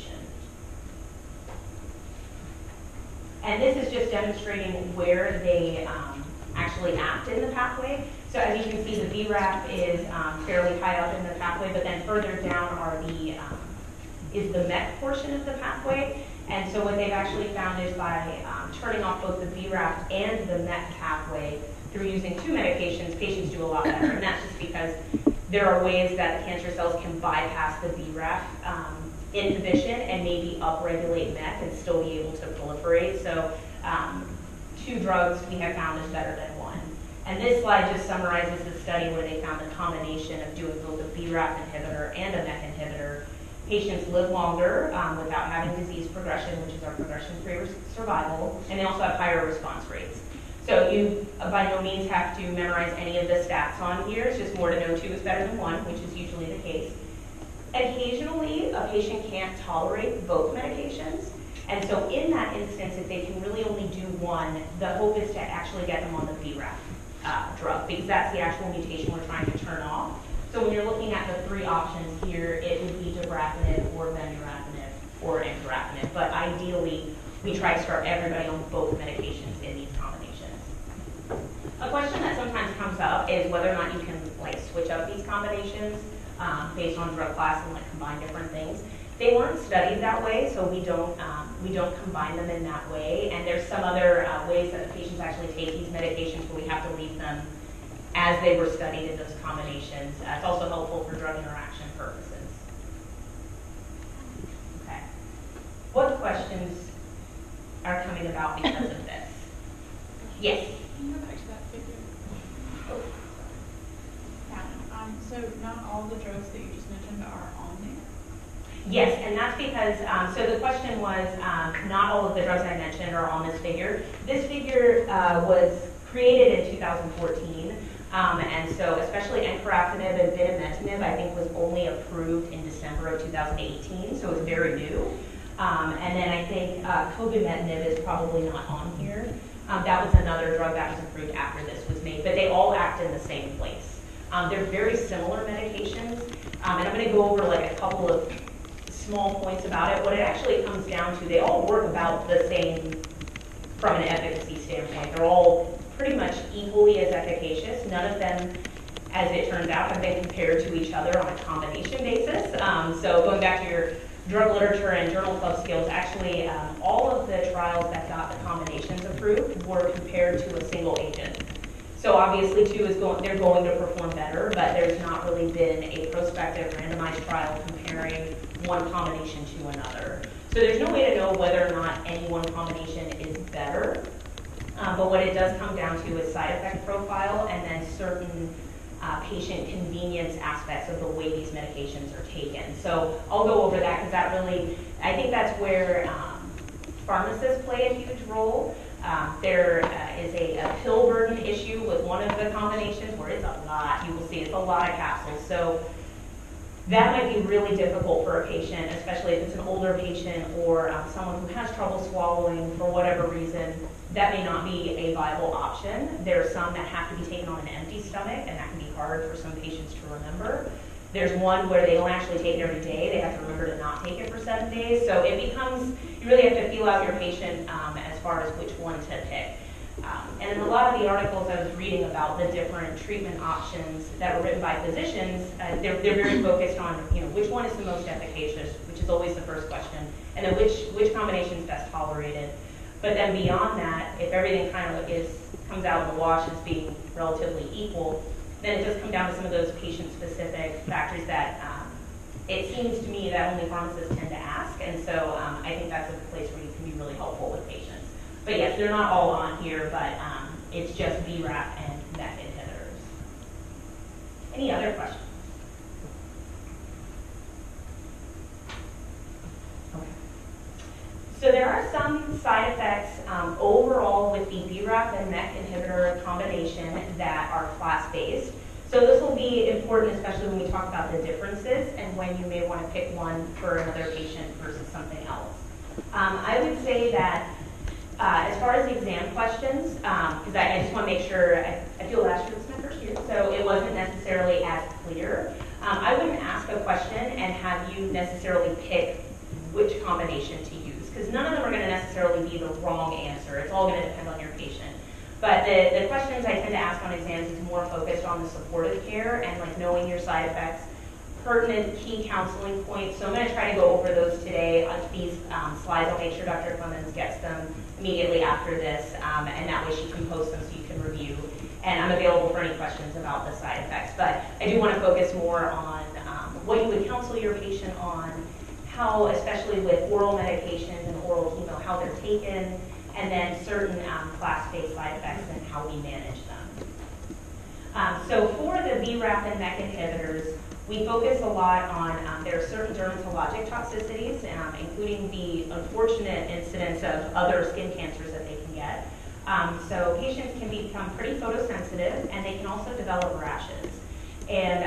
And this is just demonstrating where they actually act in the pathway. So as you can see, the BRAF is fairly high up in the pathway, but then further down is the MET portion of the pathway. And so what they've actually found is by turning off both the BRAF and the MET pathway through using 2 medications, patients do a lot better. And that's just because there are ways that the cancer cells can bypass the BRAF inhibition and maybe upregulate MET and still be able to proliferate. So 2 drugs we have found is better than 1. And this slide just summarizes the study where they found the combination of doing both a BRAF inhibitor and a MET inhibitor. Patients live longer without having disease progression, which is our progression-free survival, and they also have higher response rates. So you by no means have to memorize any of the stats on here. It's just more to know 2 is better than 1, which is usually the case. Occasionally, a patient can't tolerate both medications, and so in that instance, if they can really only do 1, the hope is to actually get them on the BRAF drug, because that's the actual mutation we're trying to turn off. So when you're looking at the 3 options here, it would be dabrafenib or vemurafenib or encorafenib, but ideally, we try to start everybody on both medications in these combinations. A question that sometimes comes up is whether or not you can switch up these combinations based on drug class and combine different things. They weren't studied that way, so we don't combine them in that way. And there's some other ways that the patients actually take these medications where we have to leave them as they were studied in those combinations. It's also helpful for drug interaction purposes. Okay. What questions are coming about because of this? Yes? Can you go back to that figure? Oh. So not all the drugs that you just mentioned are on there? Yes, and that's because, so the question was, not all of the drugs I mentioned are on this figure. This figure was created in 2014. And so especially encorafenib and binimetinib, I think was only approved in December of 2018, so it's very new. And then I think cobimetinib is probably not on here. That was another drug that was approved after this was made, but they all act in the same place. They're very similar medications, and I'm going to go over like a couple of small points about it. What it actually comes down to, they all work about the same from an efficacy standpoint. They're all pretty much equally as efficacious. None of them, as it turns out, have been compared to each other on a combination basis. So going back to your drug literature and journal club skills, actually all of the trials that got the combinations approved were compared to a single agent. So obviously they're going to perform better, but there's not really been a prospective randomized trial comparing one combination to another. So there's no way to know whether or not any one combination is better. But what it does come down to is side effect profile and then certain patient convenience aspects of the way these medications are taken. So I'll go over that because that really, I think that's where pharmacists play a huge role. There is a pill burden issue with one of the combinations where it's a lot. You will see it's a lot of capsules. So that might be really difficult for a patient, especially if it's an older patient or someone who has trouble swallowing for whatever reason. That may not be a viable option. There are some that have to be taken on an empty stomach, and that can be hard for some patients to remember. There's one where they don't actually take it every day. They have to remember to not take it for 7 days. So it becomes, you really have to feel out your patient as far as which one to pick. And in a lot of the articles I was reading about the different treatment options that were written by physicians, they're very focused on, which one is the most efficacious, which is always the first question, and then which combination is best tolerated. But then beyond that, if everything kind of comes out in the wash as being relatively equal, then it does come down to some of those patient-specific factors that it seems to me that only pharmacists tend to ask, and so I think that's a place where you can be really helpful with patients. But yes, they're not all on here, but it's just BRAF and MEK inhibitors. Any other questions? Okay. So there are some side effects overall with the BRAF and MEK inhibitor combination that are class-based. So this will be important, especially when we talk about the differences and when you may want to pick one for another patient versus something else. I would say that as far as the exam questions, because I just want to make sure, I feel last year was my first year, so it wasn't necessarily as clear. I wouldn't ask a question and have you necessarily pick which combination to use, because none of them are going to necessarily be the wrong answer. It's all going to depend on your patient. But the questions I tend to ask on exams is more focused on the supportive care and like knowing your side effects, pertinent key counseling points. So I'm going to try to go over those today on these slides. I'll make sure Dr. Clemens gets them immediately after this, and that way she can post them so you can review. And I'm available for any questions about the side effects. But I do want to focus more on what you would counsel your patient on, how, especially with oral medications and oral chemo, how they're taken, and then certain class-based side effects and how we manage them. So for the BRAF and MEK inhibitors, we focus a lot on, there are certain dermatologic toxicities, including the unfortunate incidence of other skin cancers that they can get. So patients can become pretty photosensitive, and they can also develop rashes. And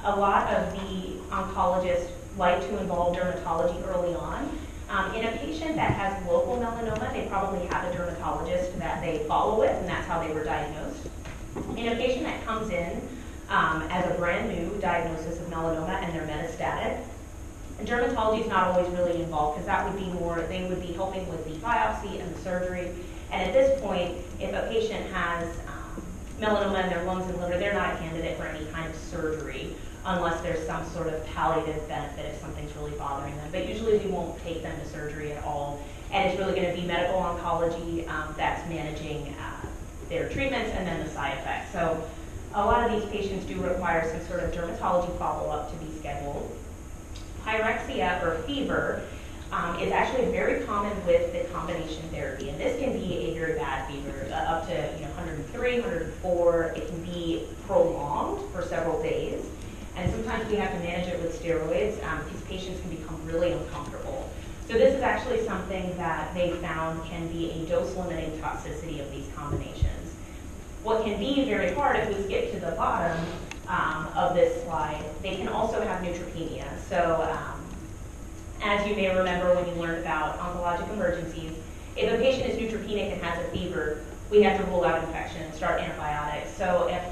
a lot of the oncologists like to involve dermatology early on. In a patient that has local melanoma, they probably have a dermatologist that they follow with, and that's how they were diagnosed. In a patient that comes in as a brand new diagnosis of melanoma and they're metastatic, dermatology is not always really involved because that would be more, they would be helping with the biopsy and the surgery. And at this point, if a patient has melanoma in their lungs and liver, they're not a candidate for any kind of surgery unless there's some sort of palliative benefit if something's really bothering them. But usually we won't take them to surgery at all. And it's really going to be medical oncology that's managing their treatments and then the side effects. So a lot of these patients do require some sort of dermatology follow-up to be scheduled. Pyrexia or fever is actually very common with the combination therapy. And this can be a very bad fever, up to 103, 104. It can be prolonged for several days. And sometimes we have to manage it with steroids. These patients can become really uncomfortable. So this is actually something that they found can be a dose-limiting toxicity of these combinations. What can be very hard if we skip to the bottom of this slide, they can also have neutropenia. So as you may remember when you learned about oncologic emergencies, if a patient is neutropenic and has a fever, we have to rule out infection and start antibiotics. So if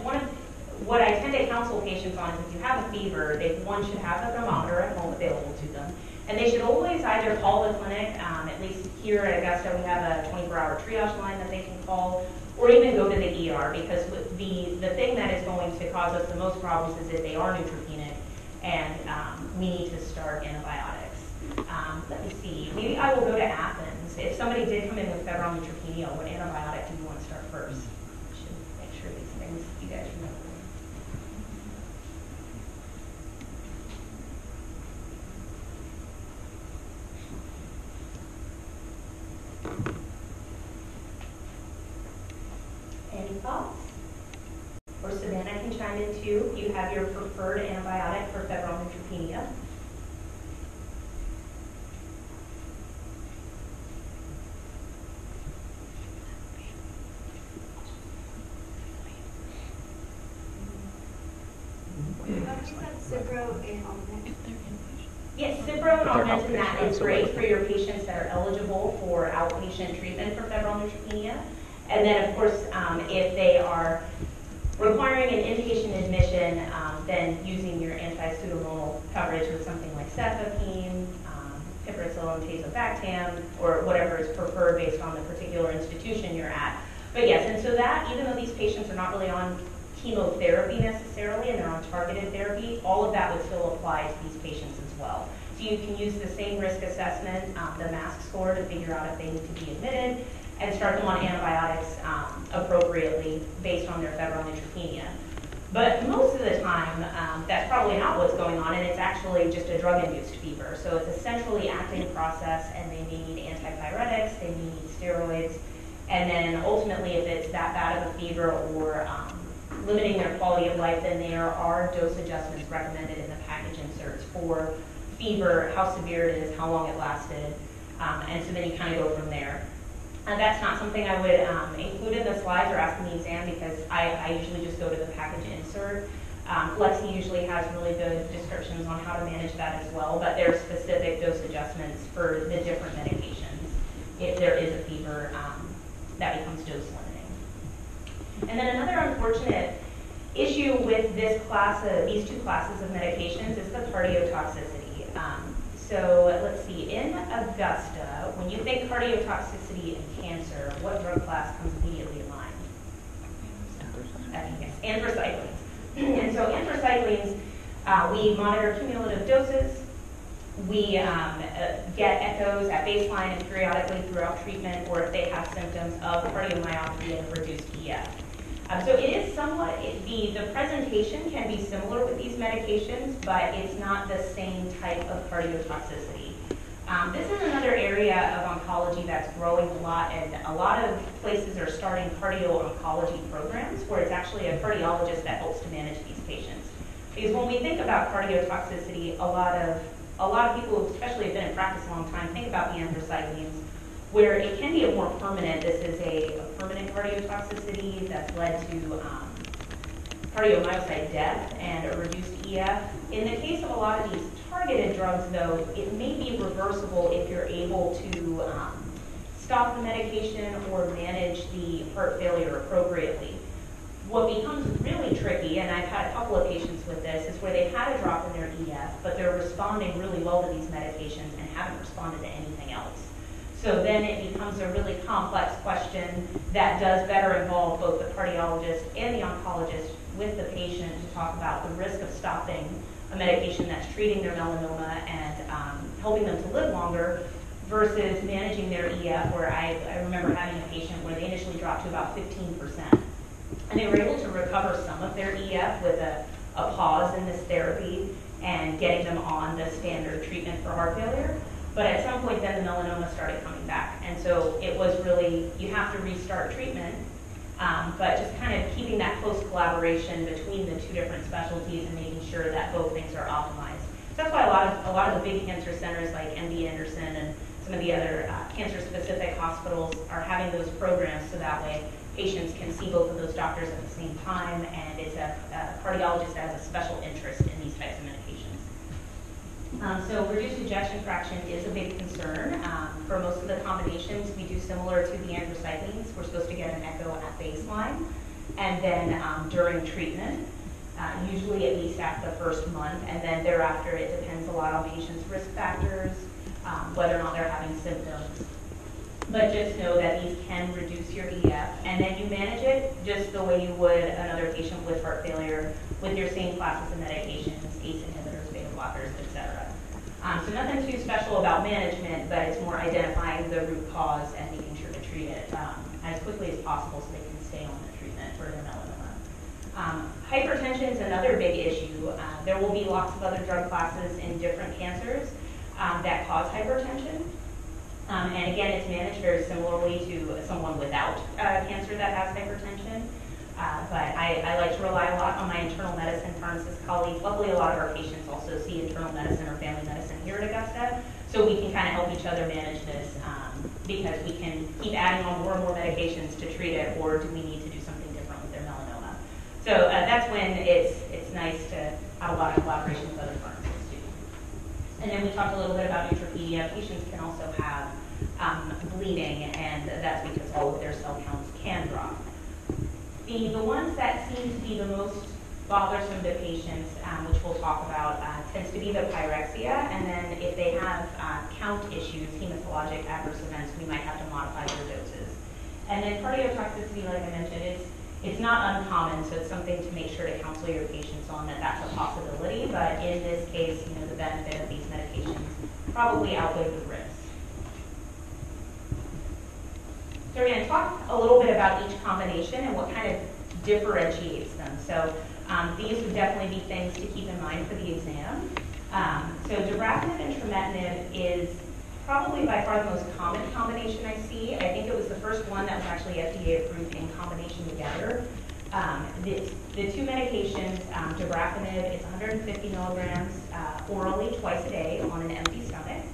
what I tend to counsel patients on is if you have a fever, one should have a thermometer at home available to them. And they should always either call the clinic, at least here at Augusta we have a 24-hour triage line that they can call, or even go to the ER, because the thing that is going to cause us the most problems is if they are neutropenic and we need to start antibiotics. Let me see, maybe I will go to Athens. If somebody did come in with febrile neutropenia, what antibiotic do you want to start first? I should make sure these things you guys remember. Any thoughts? Or Savannah can chime in too. You have your preferred antibiotic for febrile neutropenia. Cipro and Augmentin. Yes, Cipro and But they're Augmentin, that outpatient, is so great like- for your patients that are eligible for outpatient treatment for febrile neutropenia. And then, of course, if they are requiring an inpatient admission, then using your anti-pseudomonal coverage with something like cefepime, piperacillin, tazobactam, or whatever is preferred based on the particular institution you're at. But yes, and so that, even though these patients are not really on chemotherapy necessarily and they're on targeted therapy, all of that would still apply to these patients as well. So you can use the same risk assessment, the MASC score, to figure out if they need to be admitted and start them on antibiotics appropriately based on their febrile neutropenia. But most of the time, that's probably not what's going on, and it's actually just a drug-induced fever. So it's a centrally acting process, and they may need antipyretics, they may need steroids, and then ultimately, if it's that bad of a fever or limiting their quality of life, then there are dose adjustments recommended in the package inserts for fever, how severe it is, how long it lasted, and so then you kind of go from there. That's not something I would include in the slides or ask in the exam because I usually just go to the package insert. Lexi usually has really good descriptions on how to manage that as well, but there are specific dose adjustments for the different medications if there is a fever that becomes dose limiting. And then another unfortunate issue with this class of, these two classes of medications is the cardiotoxicity. So let's see, in Augusta, when you think cardiotoxicity and cancer, what drug class comes immediately to mind? Yes, anthracyclines. And so anthracyclines, we monitor cumulative doses. We get echoes at baseline and periodically throughout treatment, or if they have symptoms of cardiomyopathy and reduced EF. So it is somewhat, the presentation can be similar with these medications, but it's not the same type of cardiotoxicity. This is another area of oncology that's growing a lot, and a lot of places are starting cardio-oncology programs where it's actually a cardiologist that helps to manage these patients. Because when we think about cardiotoxicity, a lot of people, especially have been in practice a long time, think about the anthracyclines, where it can be a more permanent, this is a permanent cardiotoxicity that's led to cardiomyocyte death and a reduced EF. In the case of a lot of these targeted drugs, though, it may be reversible if you're able to stop the medication or manage the heart failure appropriately. What becomes really tricky, and I've had a couple of patients with this, is where they've had a drop in their EF, but they're responding really well to these medications and haven't responded to anything else. So then it becomes a really complex question that does better involve both the cardiologist and the oncologist with the patient to talk about the risk of stopping a medication that's treating their melanoma and helping them to live longer versus managing their EF, where I remember having a patient where they initially dropped to about 15%. And they were able to recover some of their EF with a pause in this therapy and getting them on the standard treatment for heart failure. But at some point then the melanoma started coming back. And so it was really, you have to restart treatment, but just kind of keeping that close collaboration between the two different specialties and making sure that both things are optimized. So that's why a lot of the big cancer centers like MD Anderson and some of the other cancer-specific hospitals are having those programs so that way patients can see both of those doctors at the same time, and it's a cardiologist that has a special interest in these types of medications. So reduced ejection fraction is a big concern. For most of the combinations, we do similar to the anthracyclines. We're supposed to get an echo at baseline, and then during treatment, usually at least after the first month, and then thereafter it depends a lot on patients' risk factors, whether or not they're having symptoms. But just know that these can reduce your EF, and then you manage it just the way you would another patient with heart failure with your same classes of medications, ACE inhibitors, beta blockers, etc. So nothing too special about management, but it's more identifying the root cause and making sure to treat it as quickly as possible so they can stay on the treatment for their melanoma. Hypertension is another big issue. There will be lots of other drug classes in different cancers that cause hypertension. And again, it's managed very similarly to someone without cancer that has hypertension. But I like to rely a lot on my internal medicine pharmacist colleagues. Luckily, a lot of our patients also see internal medicine or family medicine here at Augusta, so we can kind of help each other manage this because we can keep adding on more and more medications to treat it, or do we need to do something different with their melanoma? So that's when it's nice to have a lot of collaboration with other pharmacists too. And then we talked a little bit about neutropenia. Patients can also have bleeding, and that's because all of their cell counts can drop. The ones that seem to be the most bothersome to patients, which we'll talk about, tends to be the pyrexia, and then if they have count issues, hematologic adverse events, we might have to modify their doses. And then cardiotoxicity, like I mentioned, it's not uncommon, so it's something to make sure to counsel your patients on that that's a possibility, but in this case, the benefit of these medications probably outweigh the risk. So we're going to talk a little bit about each combination and what kind of differentiates them. So these would definitely be things to keep in mind for the exam. So dabrafenib and trametinib is probably by far the most common combination I see. I think it was the first one that was actually FDA approved in combination together. The two medications, dabrafenib is 150 milligrams orally twice a day on an empty stomach.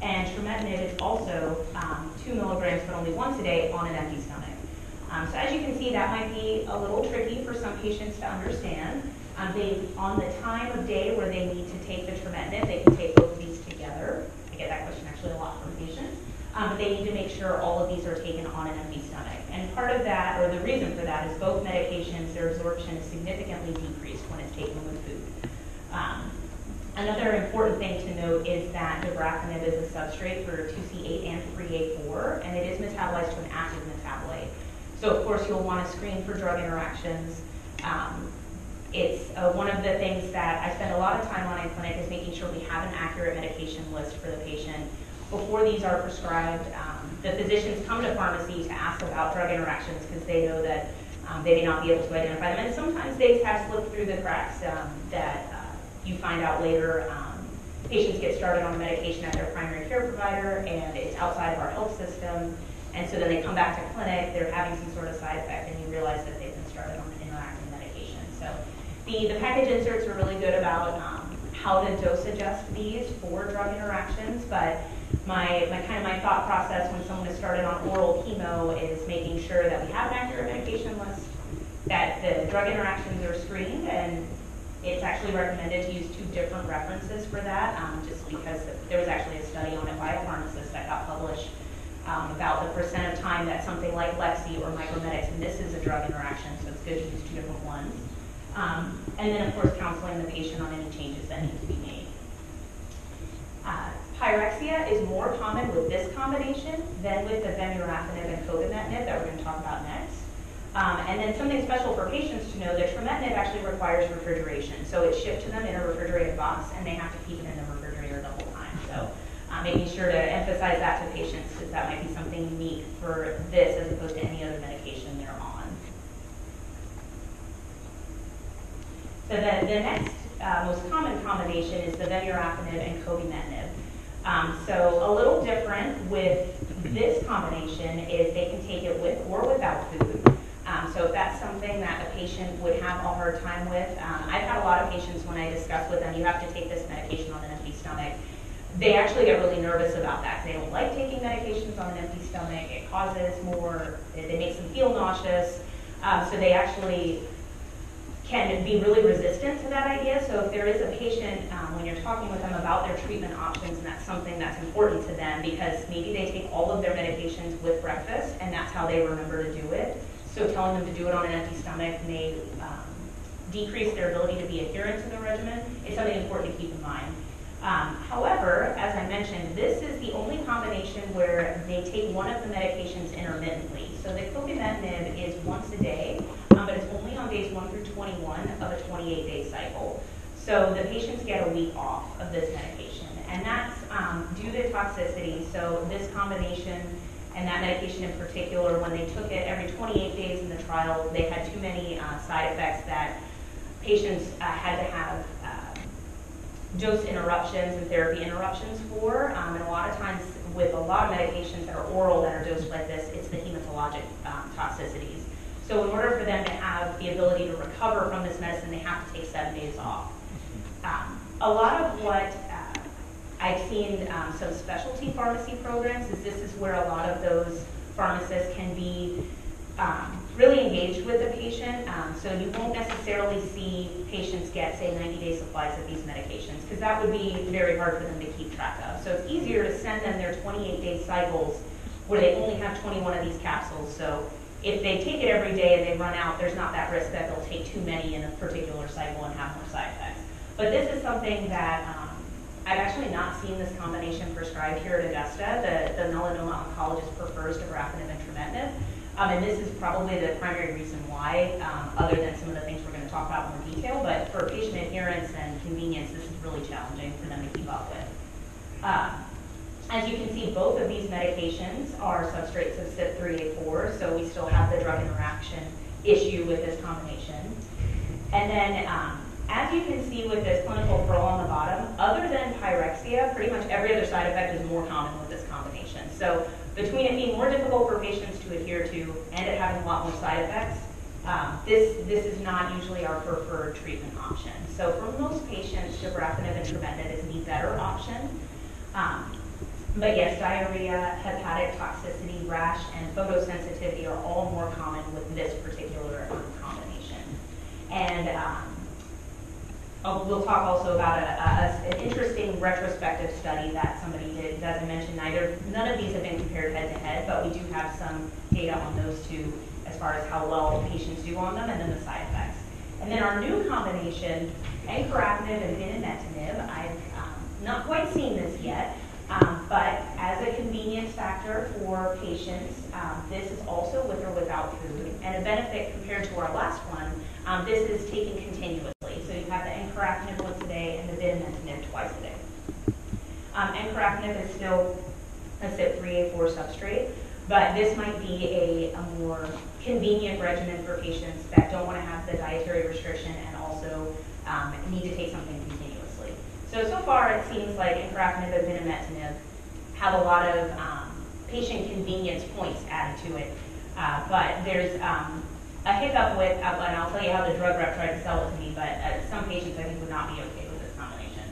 And trametinib is also 2 milligrams, but only once a day on an empty stomach. So as you can see, that might be a little tricky for some patients to understand. On the time of day where they need to take the trametinib, they can take both of these together. I get that question actually a lot from patients. But they need to make sure all of these are taken on an empty stomach. And part of that, or the reason for that, is both medications, their absorption is significantly decreased when it's taken with food. Another important thing to note is that dabrafenib is a substrate for 2C8 and 3A4, and it is metabolized to an active metabolite. So of course you'll want to screen for drug interactions. It's one of the things that I spend a lot of time on in clinic is making sure we have an accurate medication list for the patient. Before these are prescribed, the physicians come to pharmacy to ask about drug interactions because they know that they may not be able to identify them. And sometimes they have slipped through the cracks that you find out later. Patients get started on a medication at their primary care provider and it's outside of our health system. And so then they come back to clinic, they're having some sort of side effect, and you realize that they've been started on an interacting medication. So the package inserts are really good about how to dose adjust these for drug interactions, but my thought process when someone is started on oral chemo is making sure that we have an accurate medication list, that the drug interactions are screened, and it's actually recommended to use 2 different references for that, just because there was actually a study on it by a pharmacist that got published about the percent of time that something like Lexi or Micromedics misses a drug interaction, so it's good to use 2 different ones. And then, of course, counseling the patient on any changes that need to be made. Pyrexia is more common with this combination than with the vemurafenib and cobimetinib that we're going to talk about next. And then something special for patients to know, that trametinib actually requires refrigeration. So it's shipped to them in a refrigerated box, and they have to keep it in the refrigerator the whole time. So making sure to emphasize that to patients, because that might be something unique for this as opposed to any other medication they're on. So the next most common combination is the vemurafenib and cobimetinib. So a little different with this combination is they can take it with or without food. So if that's something that a patient would have a hard time with, I've had a lot of patients when I discuss with them, you have to take this medication on an empty stomach. they actually get really nervous about that. They don't like taking medications on an empty stomach. It causes more, it makes them feel nauseous. So they actually can be really resistant to that idea. So if there is a patient, when you're talking with them about their treatment options, and that's something that's important to them because maybe they take all of their medications with breakfast and that's how they remember to do it. So telling them to do it on an empty stomach may decrease their ability to be adherent to the regimen. It's something important to keep in mind. However, as I mentioned, this is the only combination where they take one of the medications intermittently. So the cobimetinib is once a day, but it's only on days 1 through 21 of a 28-day cycle. So the patients get a week off of this medication, and that's due to toxicity. So this combination and that medication in particular, when they took it every 28 days in the trial, they had too many side effects that patients had to have dose interruptions and therapy interruptions for. And a lot of times with a lot of medications that are oral that are dosed like this, it's the hematologic toxicities. So in order for them to have the ability to recover from this medicine, they have to take 7 days off. A lot of what I've seen some specialty pharmacy programs is this is where a lot of those pharmacists can be really engaged with the patient. So you won't necessarily see patients get, say, 90-day supplies of these medications because that would be very hard for them to keep track of. So it's easier to send them their 28-day cycles where they only have 21 of these capsules. So if they take it every day and they run out, there's not that risk that they'll take too many in a particular cycle and have more side effects. But this is something that I've actually not seen this combination prescribed here at Augusta. The melanoma oncologist prefers dabrafenib and trametinib. And this is probably the primary reason why, other than some of the things we're going to talk about in more detail, but for patient adherence and convenience, this is really challenging for them to keep up with. As you can see, both of these medications are substrates of CYP3A4, so we still have the drug interaction issue with this combination. And then, as you can see with this clinical pearl on the bottom, other than pyrexia, pretty much every other side effect is more common with this combination. So between it being more difficult for patients to adhere to and it having a lot more side effects, this is not usually our preferred treatment option. So for most patients, dabrafenib and trametinib is the better option. But yes, diarrhea, hepatic toxicity, rash, and photosensitivity are all more common with this particular combination. And we'll talk also about an interesting retrospective study that somebody did. As I mentioned, none of these have been compared head-to-head, but we do have some data on those two as far as how well patients do on them and then the side effects. And then our new combination, encorafenib and binimetinib, I've not quite seen this yet, but as a convenience factor for patients, this is also with or without food. And a benefit compared to our last one, this is taken continuously. So you have the encorafenib once a day and the binimetinib twice a day. Encorafenib is still a CYP3A4 substrate, but this might be a more convenient regimen for patients that don't want to have the dietary restriction and also need to take something continuously. So far it seems like encorafenib and binimetinib have a lot of patient convenience points added to it, but there's a hiccup with, and I'll tell you how the drug rep tried to sell it to me, but some patients I think would not be okay with this combination.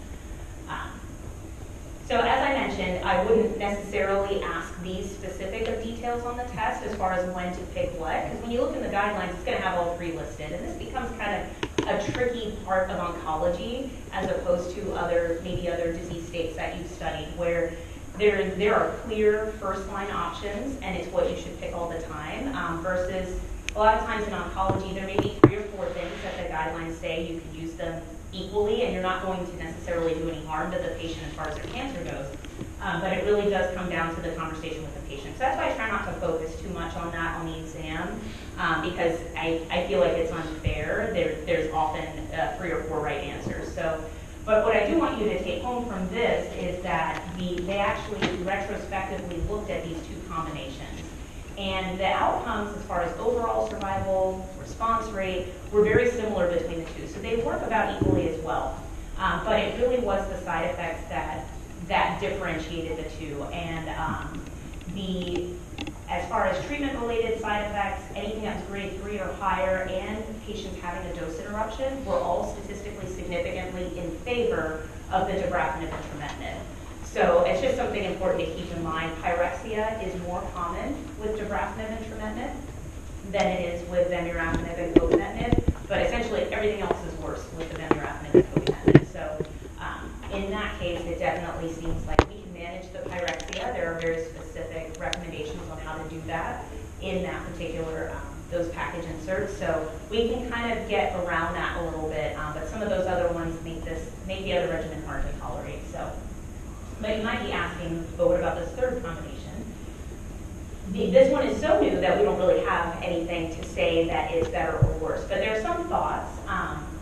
So as I mentioned, I wouldn't necessarily ask these specific details on the test as far as when to pick what, because when you look in the guidelines, it's going to have all three listed, and this becomes kind of a tricky part of oncology as opposed to maybe other disease states that you've studied, where there are clear first-line options, and it's what you should pick all the time, versus a lot of times in oncology, there may be 3 or 4 things that the guidelines say you can use them equally, and you're not going to necessarily do any harm to the patient as far as their cancer goes. But it really does come down to the conversation with the patient. So that's why I try not to focus too much on that on the exam, because I feel like it's unfair. There's often 3 or 4 right answers. But what I do want you to take home from this is that they actually retrospectively looked at these 2 combinations. And the outcomes as far as overall survival, response rate, were very similar between the 2. So they work about equally as well. But it really was the side effects that differentiated the 2. And as far as treatment-related side effects, anything that's grade 3 or higher and patients having a dose interruption were all statistically significantly in favor of the dabrafenib and trametinib. So it's just something important to keep in mind. Pyrexia is more common with dabrafenib and trametinib than it is with vemurafenib and cobimetinib, but essentially everything else is worse with the vemurafenib and cobimetinib. So in that case, it definitely seems like we can manage the pyrexia. There are very specific recommendations on how to do that in that particular, those package inserts. So we can kind of get around that a little bit, but some of those other ones make the other regimen hard to tolerate. So, but you might be asking, but what about this third combination? This one is so new that we don't really have anything to say that it's better or worse, but there are some thoughts.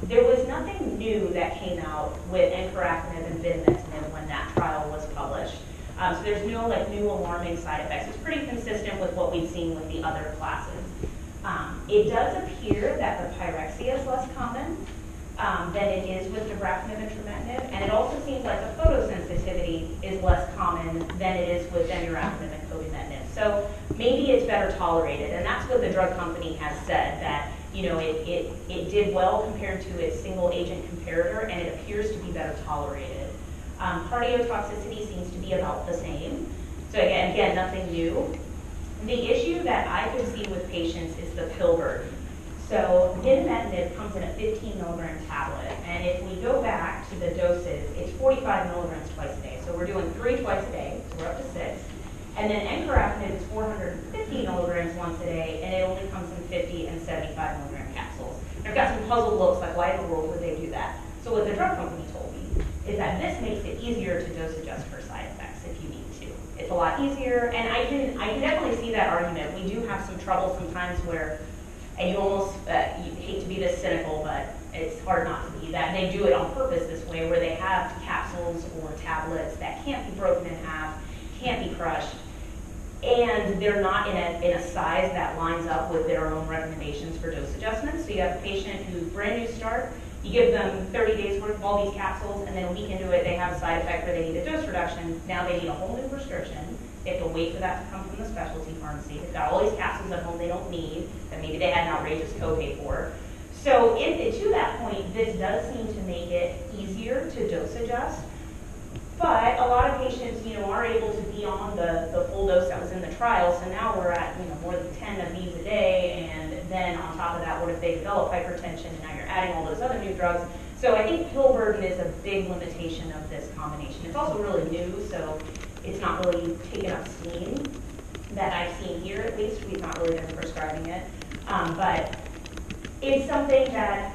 There was nothing new that came out with encorafenib and binimetinib when that trial was published. So there's no new alarming side effects. It's pretty consistent with what we've seen with the other classes. It does appear that the pyrexia is less common than it is with dabrafenib and trametinib, and it also seems like the photosensitivity is less common than it is with vemurafenib and cobimetinib. So maybe it's better tolerated, and that's what the drug company has said, that it did well compared to its single agent comparator, and it appears to be better tolerated. Cardiotoxicity seems to be about the same. So again, nothing new. The issue that I could see with patients is the pill burden. So binimetinib comes in a 15 milligram tablet, and if we go back to the doses, it's 45 milligrams twice a day. So we're doing 3 twice a day, so we're up to 6. And then encorafenib is 450 milligrams once a day, and it only comes in 50 and 75 milligram capsules. And I've got some puzzled looks, like why in the world would they do that? So what the drug company told me is that this makes it easier to dose adjust for side effects if you need to. It's a lot easier, and I can definitely see that argument. We do have some trouble sometimes where, and you almost you hate to be this cynical, but it's hard not to be, that they do it on purpose this way, where they have capsules or tablets that can't be broken in half, can't be crushed, and they're not in a size that lines up with their own recommendations for dose adjustments. So you have a patient who's brand new start, you give them 30 days worth of all these capsules, and then a week into it, they have a side effect where they need a dose reduction. Now they need a whole new prescription. They have to wait for that to come from the specialty pharmacy. They've got all these capsules at home they don't need, that maybe they had an outrageous copay for. So to that point, this does seem to make it easier to dose adjust. But a lot of patients, are able to be on the full dose that was in the trial. So now we're at, more than 10 of these a day. And then on top of that, what if they develop hypertension? And now you're adding all those other new drugs. So I think pill burden is a big limitation of this combination. It's also really new, so it's not really taken up steam that I've seen here, at least. We've not really been prescribing it. But it's something that,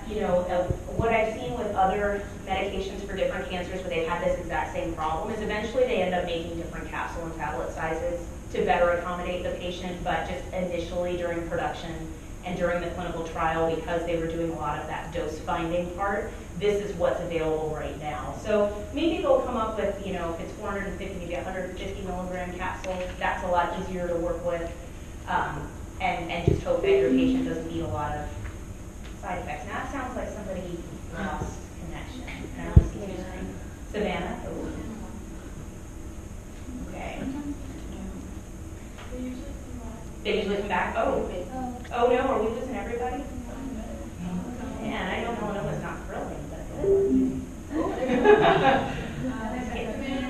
what I've seen with other medications for different cancers where they've had this exact same problem is eventually they end up making different capsule and tablet sizes to better accommodate the patient, but just initially during production and during the clinical trial, because they were doing a lot of that dose finding part, this is what's available right now. So maybe they'll come up with, if it's 450, maybe 150 milligram capsule, that's a lot easier to work with, and just hope that your patient doesn't need a lot of side effects. Now that sounds like somebody lost connection. I don't see your screen. Savannah? Oh. Okay. They usually come back? Oh. Oh no, are we losing everybody? Man, I know melanoma's not thrilling, but good.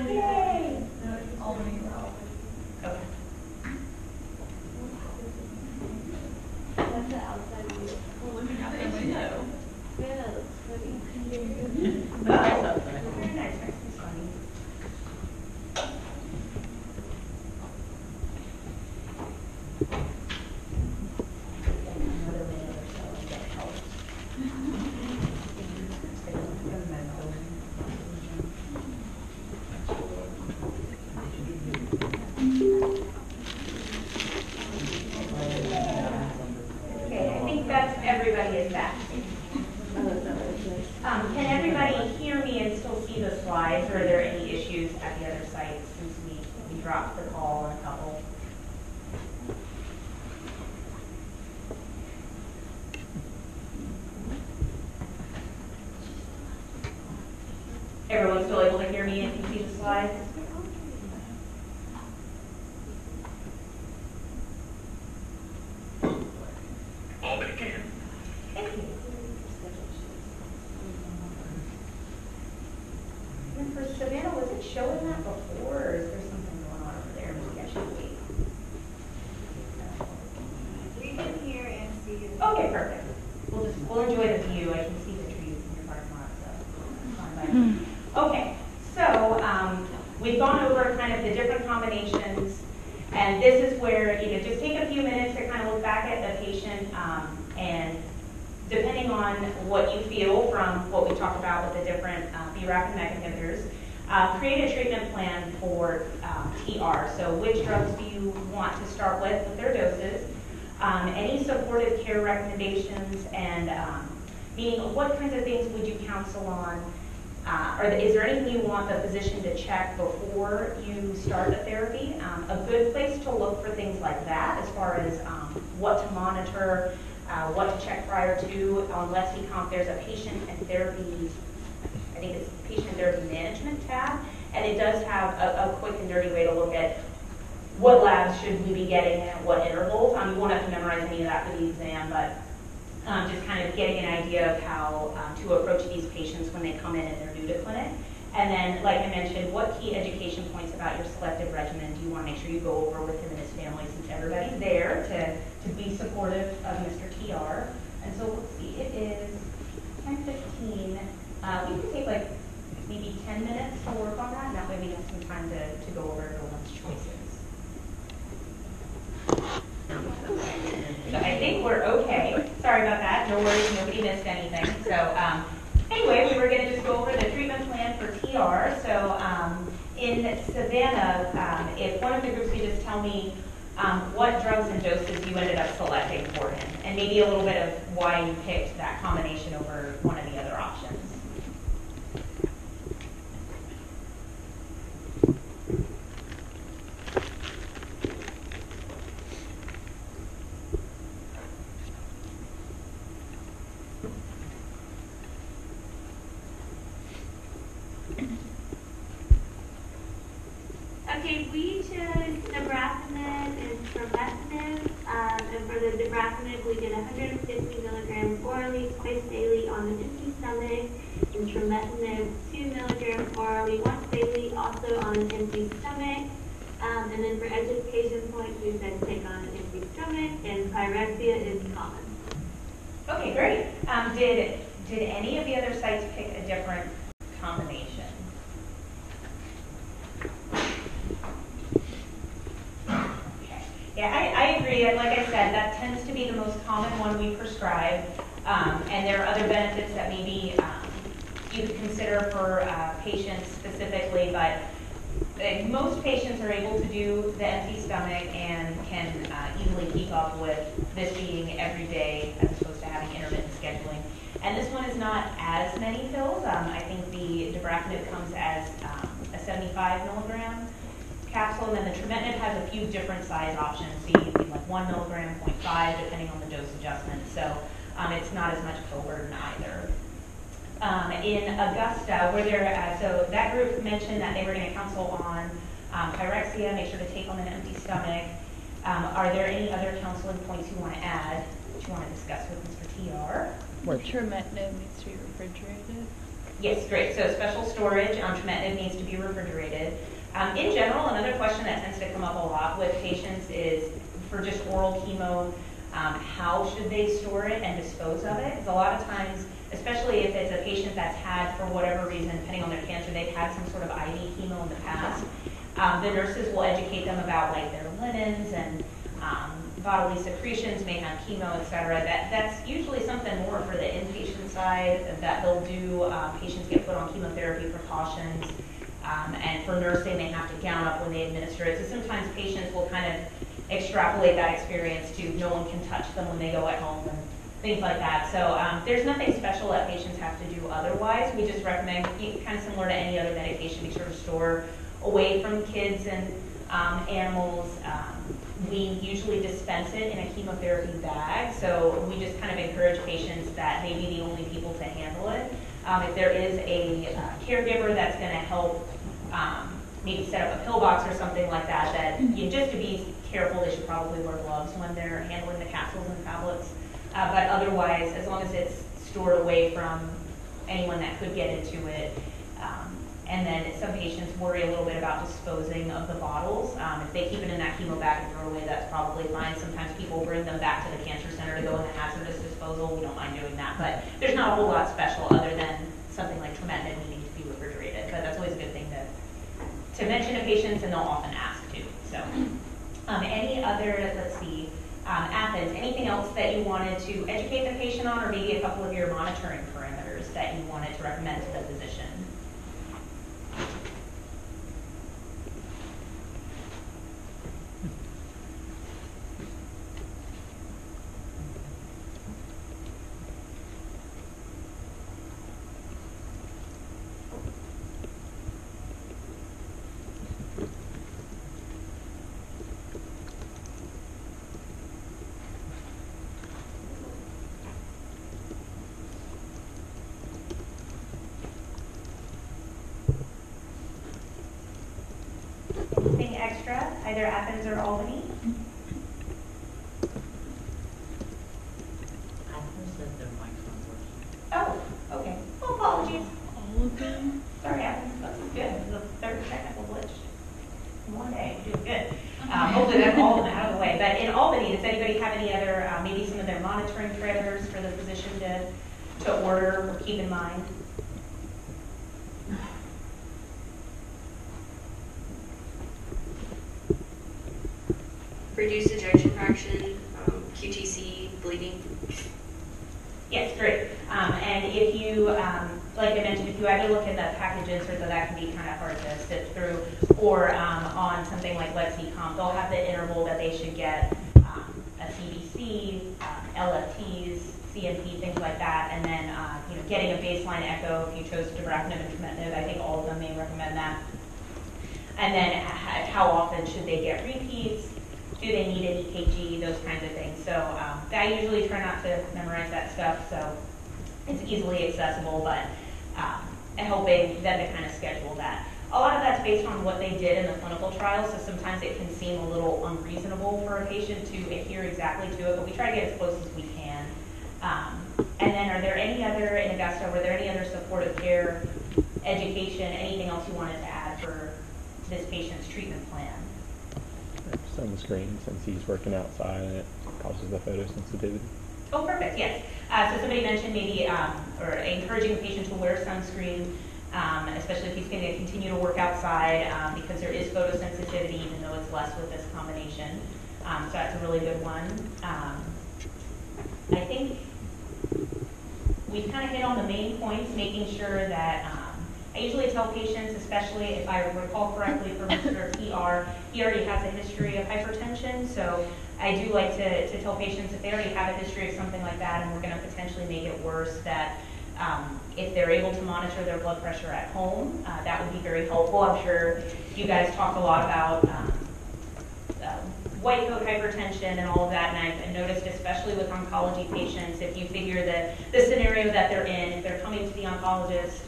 Yay! Okay. That's the outside view. We're looking out the window. Yeah, it looks pretty. Oh, very nice, nice and sunny. Another minute or so and get help. Okay, I think that's everybody is back. Can everybody hear me and still see the slides, or are there any issues at the other site since we dropped the call on a couple? Everyone's still able to hear me and can see the slides? All they can. Thank you. And for Savannah, was it showing that before? over kind of the different combinations. And this is where, just take a few minutes to kind of look back at the patient and depending on what you feel from what we talked about with the different BRAF and MEK inhibitors, create a treatment plan for TR. So which drugs do you want to start with their doses? Any supportive care recommendations, and meaning what kinds of things would you counsel on? Is there anything you want the physician to check before you start the therapy? A good place to look for things like that as far as what to monitor, what to check prior to. On LexiComp, there's a patient and therapy, I think it's patient and therapy management tab, and it does have a quick and dirty way to look at what labs should we be getting at what intervals. You won't have to memorize any of that for the exam, but just kind of getting an idea of how to approach these patients when they come in and they're new to clinic. And then, like I mentioned, what key education points about your selective regimen do you want to make sure you go over with him and his family, since everybody's there to be supportive of Mr. TR. And so let's see, it is 10:15. We can take like maybe 10 minutes to work on that, and that way we have some time to go over everyone's choices. So I think we're okay. Sorry about that. No worries, nobody missed anything. So anyway, we were going to just go over the treatment plan for TR. So in Savannah, if one of the groups could just tell me what drugs and doses you ended up selecting for him, and maybe a little bit of why you picked that combination over one of the other options. Okay, we chose dabrafenib and trametinib, and for the dabrafenib we did 150 milligrams orally twice daily on an empty stomach, and trametinib 2 milligrams orally once daily, also on an empty stomach. And then for education points, we said take on an empty stomach, and pyrexia is common. Okay, great. Did any of the other sites pick a different combination? Yeah, I agree. Like I said, that tends to be the most common one we prescribe. And there are other benefits that maybe you could consider for patients specifically, but most patients are able to do the empty stomach and can easily keep up with this being every day as opposed to having intermittent scheduling. And this one is not as many pills. I think the dabrafenib comes as a 75 milligram capsule, and then the trametinib has a few different size options. So you can like 1 milligram, 0.5, depending on the dose adjustment. So it's not as much pill burden either. In Augusta, where they're, so that group mentioned that they were going to counsel on pyrexia, make sure to take on an empty stomach. Are there any other counseling points you want to add that you want to discuss with Mr. TR? Trametinib needs to be refrigerated. Yes, great. So special storage, trametinib needs to be refrigerated. In general, another question that tends to come up a lot with patients is for just oral chemo, how should they store it and dispose of it? Because a lot of times, especially if it's a patient that's had, for whatever reason, depending on their cancer, they've had some sort of IV chemo in the past, the nurses will educate them about like their linens and bodily secretions, may have chemo, et cetera. That's usually something more for the inpatient side that they'll do. Patients get put on chemotherapy precautions. And for nursing, they have to gown up when they administer it. So sometimes patients will kind of extrapolate that experience to no one can touch them when they go at home and things like that. So there's nothing special that patients have to do otherwise. We just recommend, kind of similar to any other medication, make sure to store away from kids and animals. We usually dispense it in a chemotherapy bag. So we just kind of encourage patients that may be the only people to handle it. If there is a caregiver that's going to help maybe set up a pill box or something like that, just to be careful, they should probably wear gloves when they're handling the capsules and tablets. But otherwise, as long as it's stored away from anyone that could get into it. And then some patients worry a little bit about disposing of the bottles. If they keep it in that chemo bag and throw away, that's probably fine. Sometimes people bring them back to the cancer center to go in the hazardous disposal. We don't mind doing that, but there's not a whole lot special other than something like trametinib needing to be refrigerated. But that's always a good thing to mention if depression patients, and they'll often ask too. So, any other, let's see, Athens, anything else that you wanted to educate the patient on, or maybe a couple of your monitoring parameters that you wanted to recommend to the physician? Anything extra, either Athens or Albany? Athens said their mic's not working. Oh, okay. Well, apologies. All of them? Sorry, Athens. That's good. This is the third technical glitch in one day. You're doing good. Hopefully that's all of them out of the way. But in Albany, does anybody have any other, maybe some of their monitoring parameters for the physician to order or keep in mind? Reduced ejection fraction, QTC, bleeding. Yes, great. And if you, like I mentioned, if you ever look at the package insert, so that can be kind of hard to sift through, or on something like Let's See Comp, they'll have the interval that they should get a CBC, LFTs, CMP, things like that, and then getting a baseline echo if you chose dabrafenib and trametinib. I think all of them may recommend that. And then how often should they get repeats? Do they need an EKG? Those kinds of things. So I usually try not to memorize that stuff, so it's easily accessible, but helping them to kind of schedule that. A lot of that's based on what they did in the clinical trial, so sometimes it can seem a little unreasonable for a patient to adhere exactly to it, but we try to get as close as we can. And then are there any other, in Augusta, were there any other supportive care, education, anything else you wanted to add for this patient's treatment plan? Just on the screen, since he's working outside and it causes the photosensitivity. Oh, perfect, yes. So somebody mentioned maybe, or encouraging the patient to wear sunscreen, especially if he's going to continue to work outside, because there is photosensitivity, even though it's less with this combination. So that's a really good one. I think we've kind of hit on the main points, making sure that I usually tell patients, especially if I recall correctly for Mr. PR, he already has a history of hypertension, so I do like to tell patients if they already have a history of something like that and we're going to potentially make it worse, that if they're able to monitor their blood pressure at home, that would be very helpful. I'm sure you guys talked a lot about white coat hypertension and all of that, and I've noticed, especially with oncology patients, if you figure that the scenario that they're in, if they're coming to the oncologist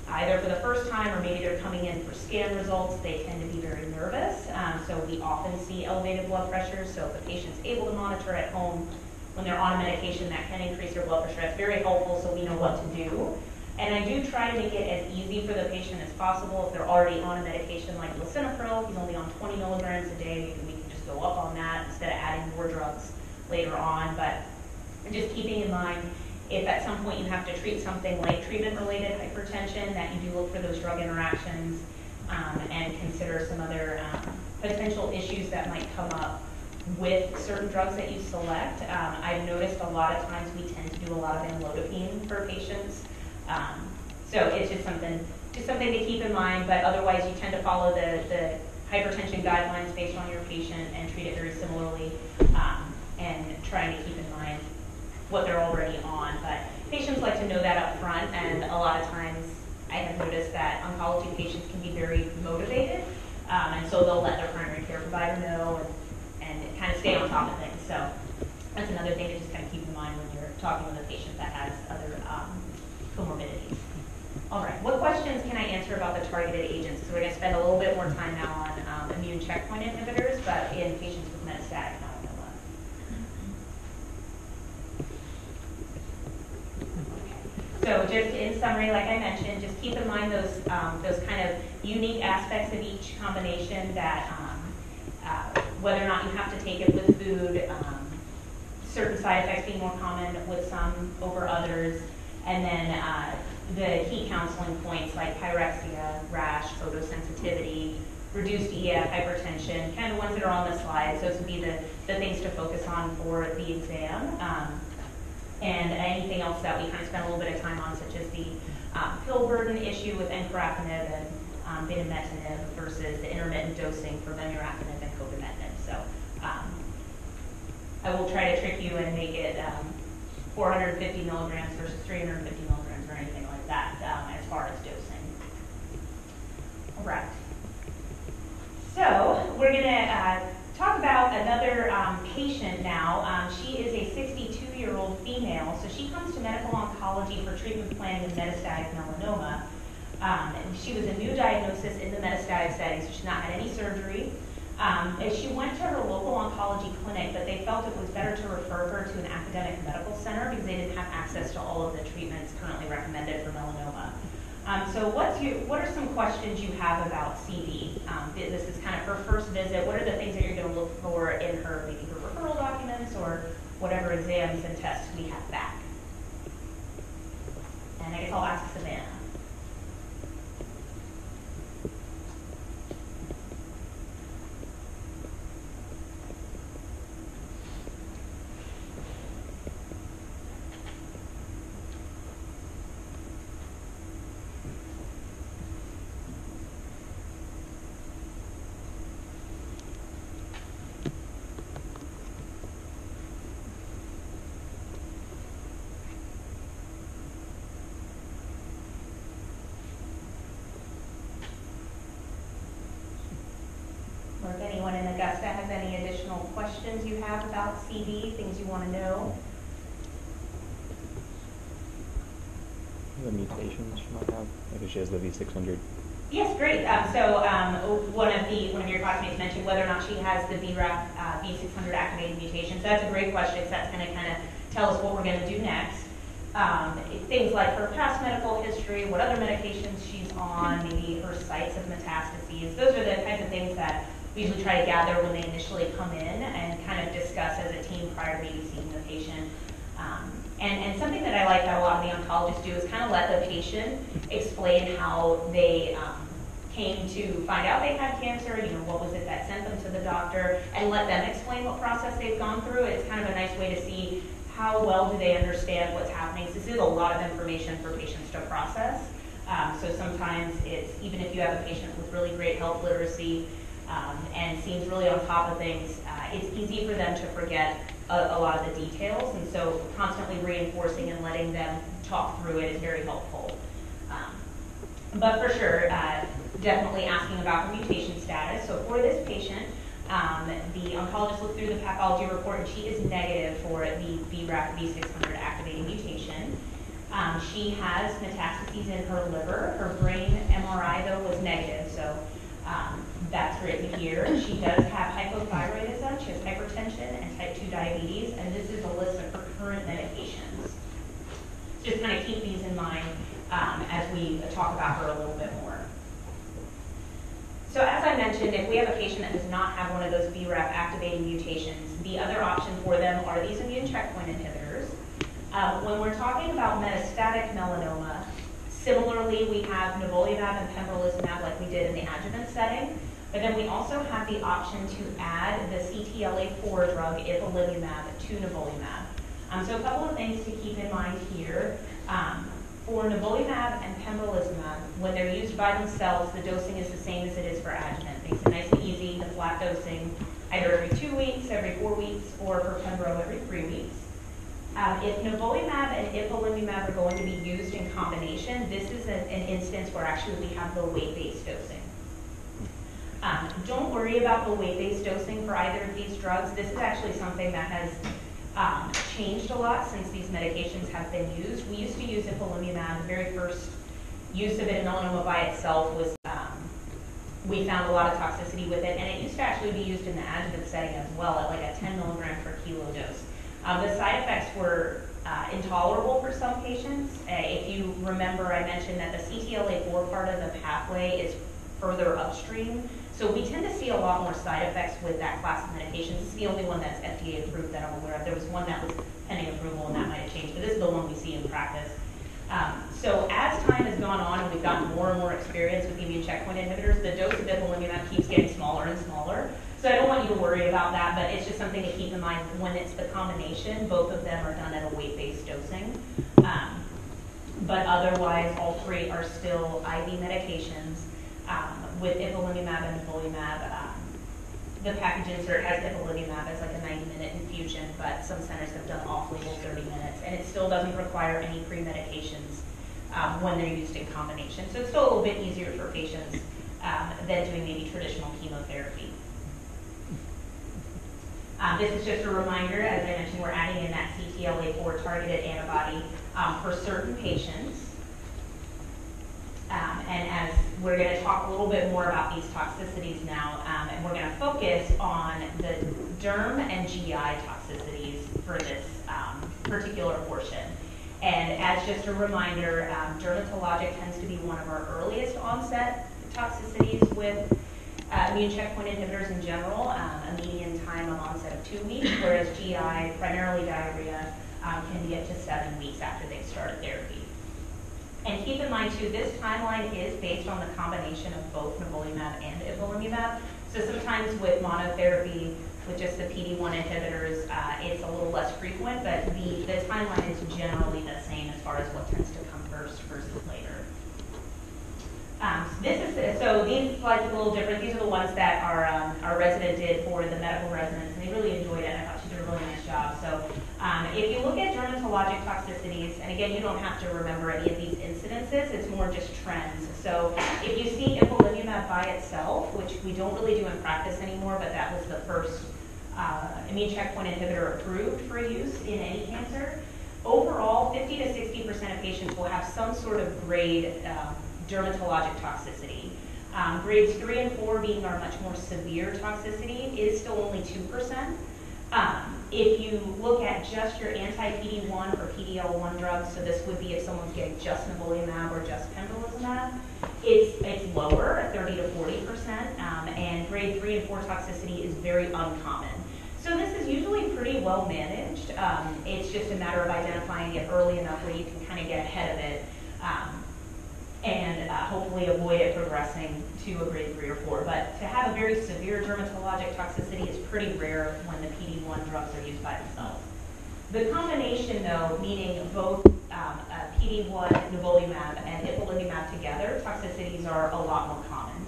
either for the first time or maybe they're coming in for scan results, they tend to be very nervous. So we often see elevated blood pressure. So if the patient's able to monitor at home when they're on a medication that can increase their blood pressure, that's very helpful so we know what to do. And I do try to make it as easy for the patient as possible. If they're already on a medication like lisinopril, he's only on 20 milligrams a day, we can just go up on that instead of adding more drugs later on. But just keeping in mind, if at some point you have to treat something like treatment-related hypertension, that you do look for those drug interactions and consider some other potential issues that might come up with certain drugs that you select. I've noticed a lot of times we tend to do a lot of amlodipine for patients. So it's just something to keep in mind, but otherwise you tend to follow the hypertension guidelines based on your patient and treat it very similarly, and trying to keep in mind what they're already on. But patients like to know that up front, and a lot of times I have noticed that oncology patients can be very motivated, and so they'll let their primary care provider know and kind of stay on top of things. So that's another thing to just kind of keep in mind when you're talking with a patient that has other comorbidities. All right, what questions can I answer about the targeted agents? So we're going to spend a little bit more time now on immune checkpoint inhibitors, but in patients with metastatic melanoma. So just in summary, like I mentioned, just keep in mind those kind of unique aspects of each combination, that whether or not you have to take it with food, certain side effects being more common with some over others, and then the heat counseling points like pyrexia, rash, photosensitivity, reduced EF, hypertension, kind of the ones that are on the slide. So those would be the things to focus on for the exam. And anything else that we kind of spent a little bit of time on, such as the pill burden issue with encorafenib and binimetinib versus the intermittent dosing for vemurafenib and cobimetinib. So I will try to trick you and make it 450 milligrams versus 350 milligrams or anything like that as far as dosing. All right. So we're going to talk about another patient now. She is a 62-year-old female. So she comes to medical oncology for treatment planning of metastatic melanoma. And she was a new diagnosis in the metastatic setting, so she's not had any surgery. And she went to her local oncology clinic, but they felt it was better to refer her to an academic medical center because they didn't have access to all of the treatments currently recommended for melanoma. So what are some questions you have about CV? This is kind of her first visit. What are the things that you're going to look for in her, maybe her referral documents or whatever exams and tests we have back? And I guess I'll ask Savannah. Or if anyone in Augusta has any additional questions you have about CV, things you want to know. The mutations she might have, like if she has the V600. Yes, great. One of your classmates mentioned whether or not she has the BRAF V600 activated mutation. So that's a great question because that's going to kind of tell us what we're going to do next. Things like her past medical history, what other medications she's on, maybe her sites of metastases. Those are the kinds of things that we usually try to gather when they initially come in and kind of discuss as a team prior to maybe seeing the patient. And something that I like that a lot of the oncologists do is kind of let the patient explain how they came to find out they had cancer, what was it that sent them to the doctor, and let them explain what process they've gone through. It's kind of a nice way to see how well do they understand what's happening. So this is a lot of information for patients to process. So sometimes it's, even if you have a patient with really great health literacy and seems really on top of things, it's easy for them to forget a lot of the details. And so constantly reinforcing and letting them talk through it is very helpful. But for sure, definitely asking about her mutation status. So for this patient, the oncologist looked through the pathology report and she is negative for the BRAF V600 activating mutation. She has metastases in her liver. Her brain MRI, though, was negative, so that's great to hear. She does have hypothyroidism, she has hypertension and type 2 diabetes, and this is a list of her current medications. Just kind of keep these in mind as we talk about her a little bit more. So as I mentioned, if we have a patient that does not have one of those BRAF activating mutations, the other option for them are these immune checkpoint inhibitors. When we're talking about metastatic melanoma, similarly we have nivolumab and pembrolizumab like we did in the adjuvant setting, but then we also have the option to add the CTLA-4 drug ipilimumab to nivolumab. So a couple of things to keep in mind here. For nivolumab and pembrolizumab, when they're used by themselves, the dosing is the same as it is for adjuvant. Makes it nice and easy, the flat dosing, either every 2 weeks, every 4 weeks, or for pembro every 3 weeks. If nivolumab and ipilimumab are going to be used in combination, this is an instance where actually we have the weight-based dosing. Don't worry about the weight-based dosing for either of these drugs. This is actually something that has changed a lot since these medications have been used. We used to use ipilimumab. The very first use of it in melanoma by itself was, we found a lot of toxicity with it, and it used to actually be used in the adjuvant setting as well at like a 10 milligram per kilo dose. The side effects were intolerable for some patients. If you remember, I mentioned that the CTLA-4 part of the pathway is further upstream. So we tend to see a lot more side effects with that class of medications. This is the only one that's FDA approved that I'm aware of. There was one that was pending approval and that might have changed, but this is the one we see in practice. So as time has gone on and we've gotten more and more experience with immune checkpoint inhibitors, the dose of ipilimumab keeps getting smaller and smaller. So I don't want you to worry about that, but it's just something to keep in mind when it's the combination. Both of them are done at a weight-based dosing. But otherwise, all three are still IV medications with ipilimumab and nivolumab. The package insert has ipilimumab as like a 90-minute infusion, but some centers have done off-label 30 minutes, and it still doesn't require any pre-medications when they're used in combination. So it's still a little bit easier for patients than doing maybe traditional chemotherapy. This is just a reminder, as I mentioned, we're adding in that CTLA-4 targeted antibody for certain patients. And as we're going to talk a little bit more about these toxicities now, and we're going to focus on the derm and GI toxicities for this particular portion. And as just a reminder, dermatologic tends to be one of our earliest onset toxicities with immune checkpoint inhibitors in general, a median time of onset of 2 weeks, whereas GI, primarily diarrhea, can be up to 7 weeks after they've started therapy. And keep in mind too, this timeline is based on the combination of both nivolumab and ipilimumab. So sometimes with monotherapy, with just the PD-1 inhibitors, it's a little less frequent, but the timeline is generally the same as far as what tends to come first versus later. So these slides are a little different. These are the ones that our resident did for the medical residents, and they really enjoyed it, and I thought she did a really nice job. So if you look at dermatologic toxicities, and again, you don't have to remember any of these incidences, it's more just trends. So if you see ipilimumab by itself, which we don't really do in practice anymore, but that was the first immune checkpoint inhibitor approved for use in any cancer, overall, 50 to 60% of patients will have some sort of grade dermatologic toxicity. Grades 3 and 4 being our much more severe toxicity is still only 2%. If you look at just your anti-PD-1 or PD-L1 drugs, so this would be if someone's getting just nivolumab or just pembrolizumab, it's lower at 30 to 40%, and grade 3 and 4 toxicity is very uncommon. So this is usually pretty well managed. It's just a matter of identifying it early enough where you can kind of get ahead of it and hopefully avoid it progressing to a grade 3 or 4. But to have a very severe dermatologic toxicity is pretty rare when the PD-1 drugs are used by themselves. The combination, though, meaning both PD-1, nivolumab, and ipilimumab together, toxicities are a lot more common.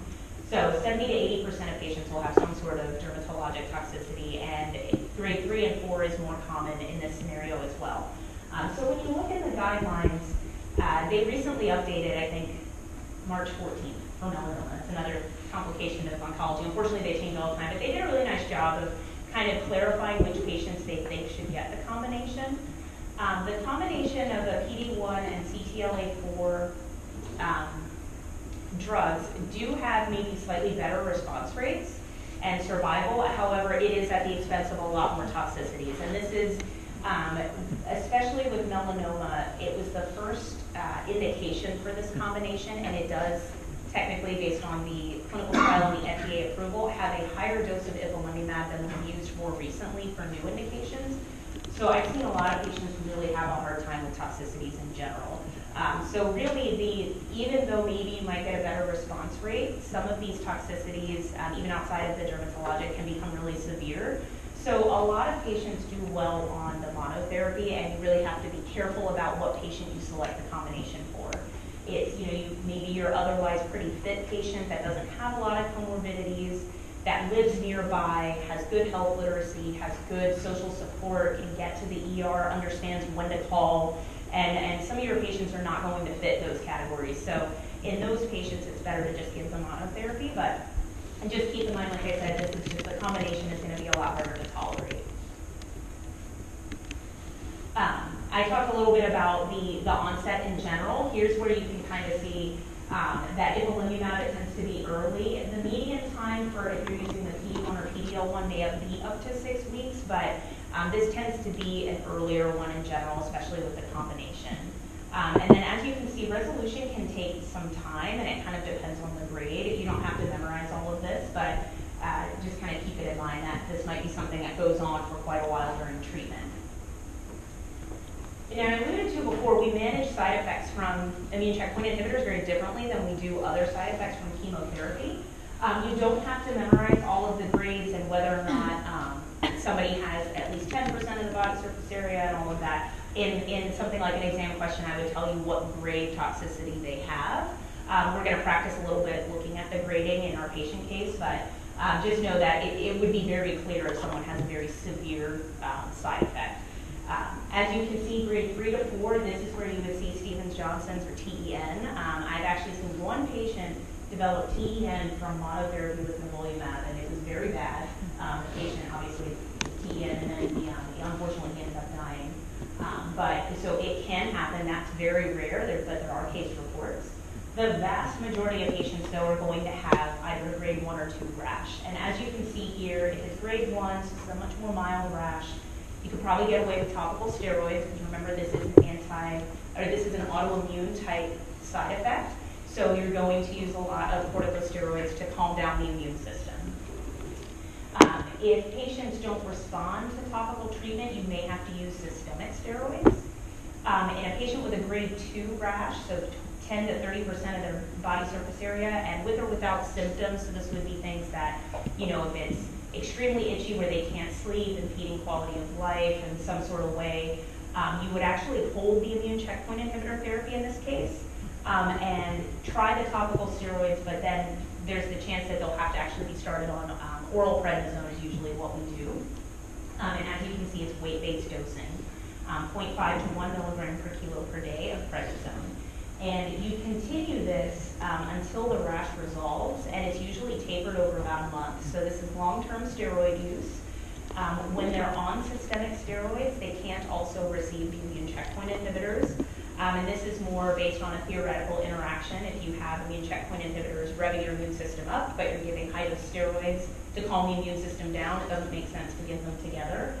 So 70 to 80% of patients will have some sort of dermatologic toxicity, and grade 3 and 4 is more common in this scenario as well. So when you look at the guidelines, they recently updated, I think, March 14th for melanoma. It's another complication of oncology. Unfortunately, they change all the time, but they did a really nice job of kind of clarifying which patients they think should get the combination. The combination of a PD-1 and CTLA-4 drugs do have maybe slightly better response rates and survival. However, it is at the expense of a lot more toxicities. And this is, especially with melanoma, it was the first indication for this combination, and it does technically, based on the clinical trial and the FDA approval, have a higher dose of ipilimumab than we used more recently for new indications. So I've seen a lot of patients really have a hard time with toxicities in general. So really, even though maybe you might get a better response rate, some of these toxicities, even outside of the dermatologic, can become really severe. So a lot of patients do well on the monotherapy, and you really have to be careful about what patient you select the combination for. It's, maybe you're otherwise pretty fit patient that doesn't have a lot of comorbidities, that lives nearby, has good health literacy, has good social support, can get to the ER, understands when to call, and some of your patients are not going to fit those categories. So in those patients, it's better to just give them monotherapy, and just keep in mind, like I said, this is just the combination is going to be a lot harder to tolerate. I talked a little bit about the onset in general. Here's where you can kind of see that ipilimumab, it tends to be early. The median time for if you're using the PD-1 or PD-L1 may be up to 6 weeks, but this tends to be an earlier one in general, especially with the combination. And then as you can see, resolution can take some time, and it kind of depends on the grade. You don't have to memorize all of this, but just kind of keep it in mind that this might be something that goes on for quite a while during treatment. And I alluded to before, we manage side effects from immune checkpoint inhibitors very differently than we do other side effects from chemotherapy. You don't have to memorize all of the grades and whether or not somebody has at least 10% of the body surface area and all of that. In something like an exam question, I would tell you what grade toxicity they have. We're going to practice a little bit looking at the grading in our patient case, but just know that it would be very clear if someone has a very severe side effect. As you can see, grade 3 to 4, this is where you would see Stevens-Johnson's or TEN. I've actually seen one patient develop TEN from monotherapy with nivolumab, and it was very bad. The patient obviously TEN, and then he unfortunately he ended up dying. So it can happen. That's very rare, but there are case reports. The vast majority of patients, though, are going to have either a grade 1 or 2 rash. And as you can see here, if it's grade 1, so it's a much more mild rash, you could probably get away with topical steroids, because remember this is an autoimmune type side effect. So you're going to use a lot of corticosteroids to calm down the immune system. If patients don't respond to topical treatment, you may have to use systemic steroids. In a patient with a grade 2 rash, so 10 to 30% of their body surface area, and with or without symptoms, so this would be things that, if it's extremely itchy where they can't sleep, impeding quality of life in some sort of way, you would actually hold the immune checkpoint inhibitor therapy in this case, and try the topical steroids, but then there's the chance that they'll have to actually be started on oral prednisone is usually what we do. And as you can see, it's weight-based dosing, 0.5 to 1 milligram per kilo per day of prednisone. And you continue this until the rash resolves, and it's usually tapered over about a month. So this is long-term steroid use. When they're on systemic steroids, they can't also receive the immune checkpoint inhibitors. And this is more based on a theoretical interaction. If you have immune checkpoint inhibitors revving your immune system up, but you're giving high-dose steroids to calm the immune system down, it doesn't make sense to give them together.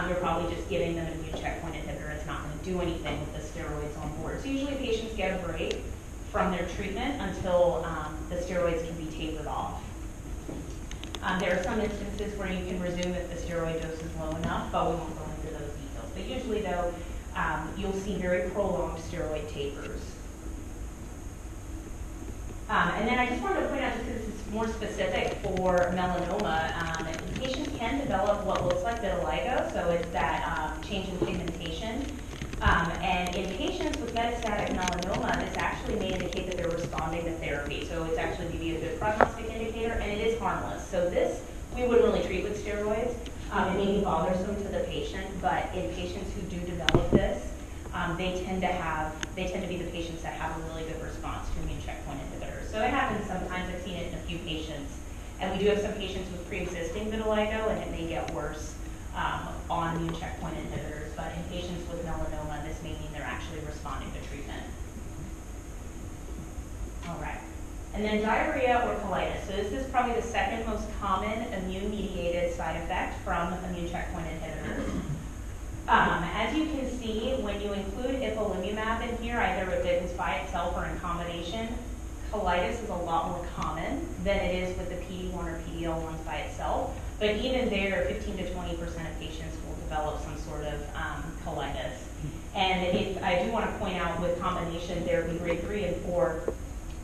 You're probably just giving them an immune checkpoint inhibitor. It's not going to do anything with the steroids on board. So usually patients get a break from their treatment until the steroids can be tapered off. There are some instances where you can resume if the steroid dose is low enough, but we won't go into those details. But usually, though, you'll see very prolonged steroid tapers. And then I just wanted to point out, just because this is more specific for melanoma, patients can develop what looks like vitiligo, so it's that change in pigmentation. And in patients with metastatic melanoma, this actually may indicate that they're responding to therapy. So it's actually maybe a good prognostic indicator, and it is harmless. So this, we wouldn't really treat with steroids. It may be bothersome to the patient, but in patients who do develop this, they tend to be the patients that have a really good response to immune checkpoint inhibitors. So it happens sometimes. I've seen it in a few patients. And we do have some patients with pre-existing vitiligo, and it may get worse on immune checkpoint inhibitors. But in patients with melanoma, this may mean they're actually responding to treatment. All right. And then diarrhea or colitis. So this is probably the second most common immune-mediated side effect from immune checkpoint inhibitors. As you can see, when you include ipilimumab in here, either if it was by itself or in combination, colitis is a lot more common than it is with the PD-1 or PD-L1 by itself. But even there, 15 to 20% of patients will develop some sort of colitis. And if I do want to point out with combination therapy, grade 3 and 4,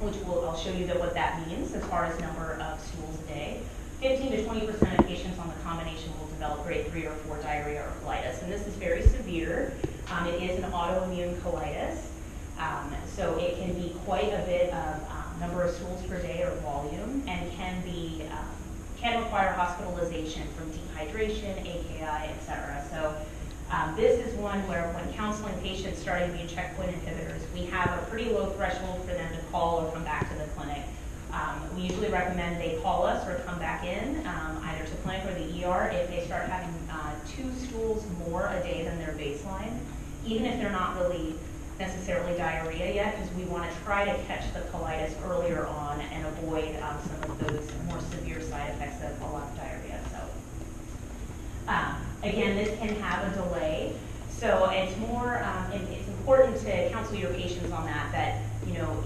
which I'll show you what that means as far as number of stools a day. 15 to 20% of patients on the combination will develop grade 3 or 4 diarrhea or colitis. And this is very severe. It is an autoimmune colitis. So it can be quite a bit of number of stools per day or volume, and can require hospitalization from dehydration, AKI, etc. So this is one where when counseling patients starting immune checkpoint inhibitors, we have a pretty low threshold for them to call or come back to the clinic. We usually recommend they call us or come back in, either to clinic or the ER, if they start having 2 stools more a day than their baseline, even if they're not really necessarily diarrhea yet, because we want to try to catch the colitis earlier on and avoid some of those more severe side effects of a lot of diarrhea. So again, this can have a delay. So it's more, it's important to counsel your patients on that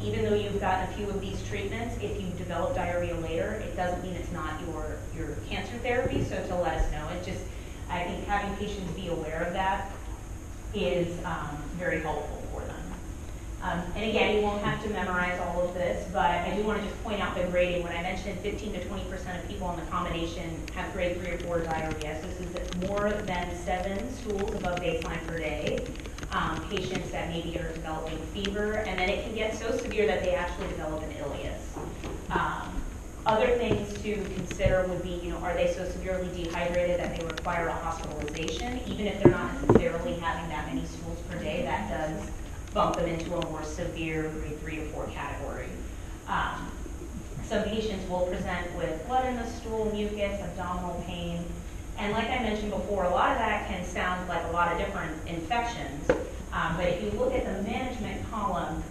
even though you've gotten a few of these treatments, if you develop diarrhea later, it doesn't mean it's not your cancer therapy. So to let us know, it's just, I think having patients be aware of that is very helpful for them. And again, you won't have to memorize all of this, but I do want to just point out the grading. When I mentioned 15 to 20% of people on the combination have grade 3 or 4 diarrhea, so this is more than 7 stools above baseline per day. Patients that maybe are developing fever, and then it can get so severe that they actually develop an ileus. Other things to consider would be, are they so severely dehydrated that they require a hospitalization? Even if they're not necessarily having that many stools per day, that does bump them into a more severe grade 3 or 4 category. Some patients will present with blood in the stool, mucus, abdominal pain, and like I mentioned before, a lot of that can sound like a lot of different infections, but if you look at the management column,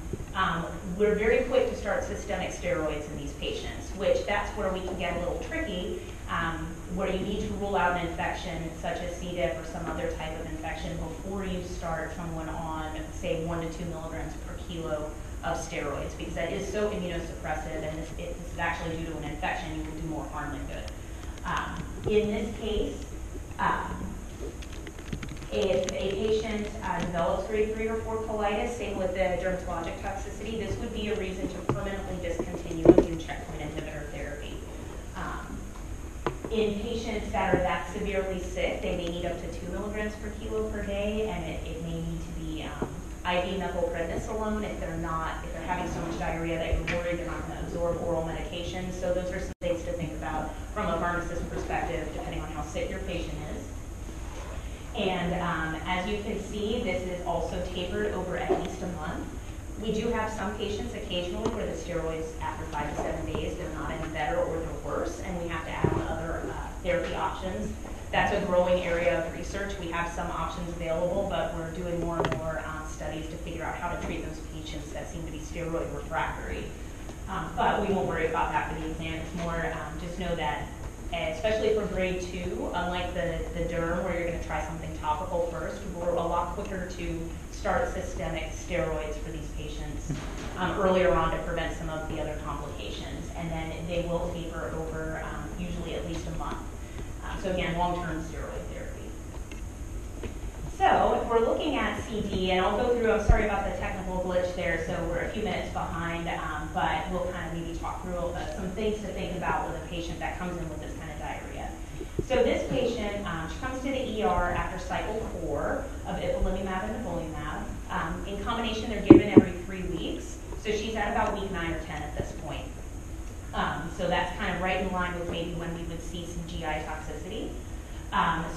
we're very quick to start systemic steroids in these patients, which that's where we can get a little tricky, where you need to rule out an infection such as C. diff or some other type of infection before you start someone on, say, 1 to 2 milligrams per kilo of steroids, because that is so immunosuppressive, and this is actually due to an infection. You can do more harm than good. In this case, if a patient develops grade 3 or 4 colitis, same with the dermatologic toxicity, this would be a reason to permanently discontinue immune checkpoint inhibitor therapy. In patients that are that severely sick, they may need up to 2 milligrams per kilo per day, and it may need to be IV methylprednisolone if they're having so much diarrhea that you're worried they're not going to absorb oral medications. So those are some things to think about from a pharmacist perspective, depending on how sick your patient is. And as you can see, this is also tapered over at least a month. We do have some patients occasionally where the steroids after 5 to 7 days, they're not any better or they're worse, and we have to add on other therapy options. That's a growing area of research. We have some options available, but we're doing more and more studies to figure out how to treat those patients that seem to be steroid refractory. But we won't worry about that for the exam. It's more just know that, especially for grade 2, unlike the derm where you're going to try something topical first, we're a lot quicker to start systemic steroids for these patients earlier on to prevent some of the other complications. And then they will taper over usually at least a month. So again, long-term steroid therapy. So if we're looking at CD, and I'll go through, I'm sorry about the technical glitch there, so we're a few minutes behind, but we'll kind of maybe talk through some things to think about with a patient that comes in with this kind of diarrhea. So this patient, she comes to the ER after cycle 4 of ipilimumab and nivolumab. In combination, they're given every 3 weeks. So she's at about week 9 or 10 at this point. So that's kind of right in line with maybe when we would see some GI toxicity.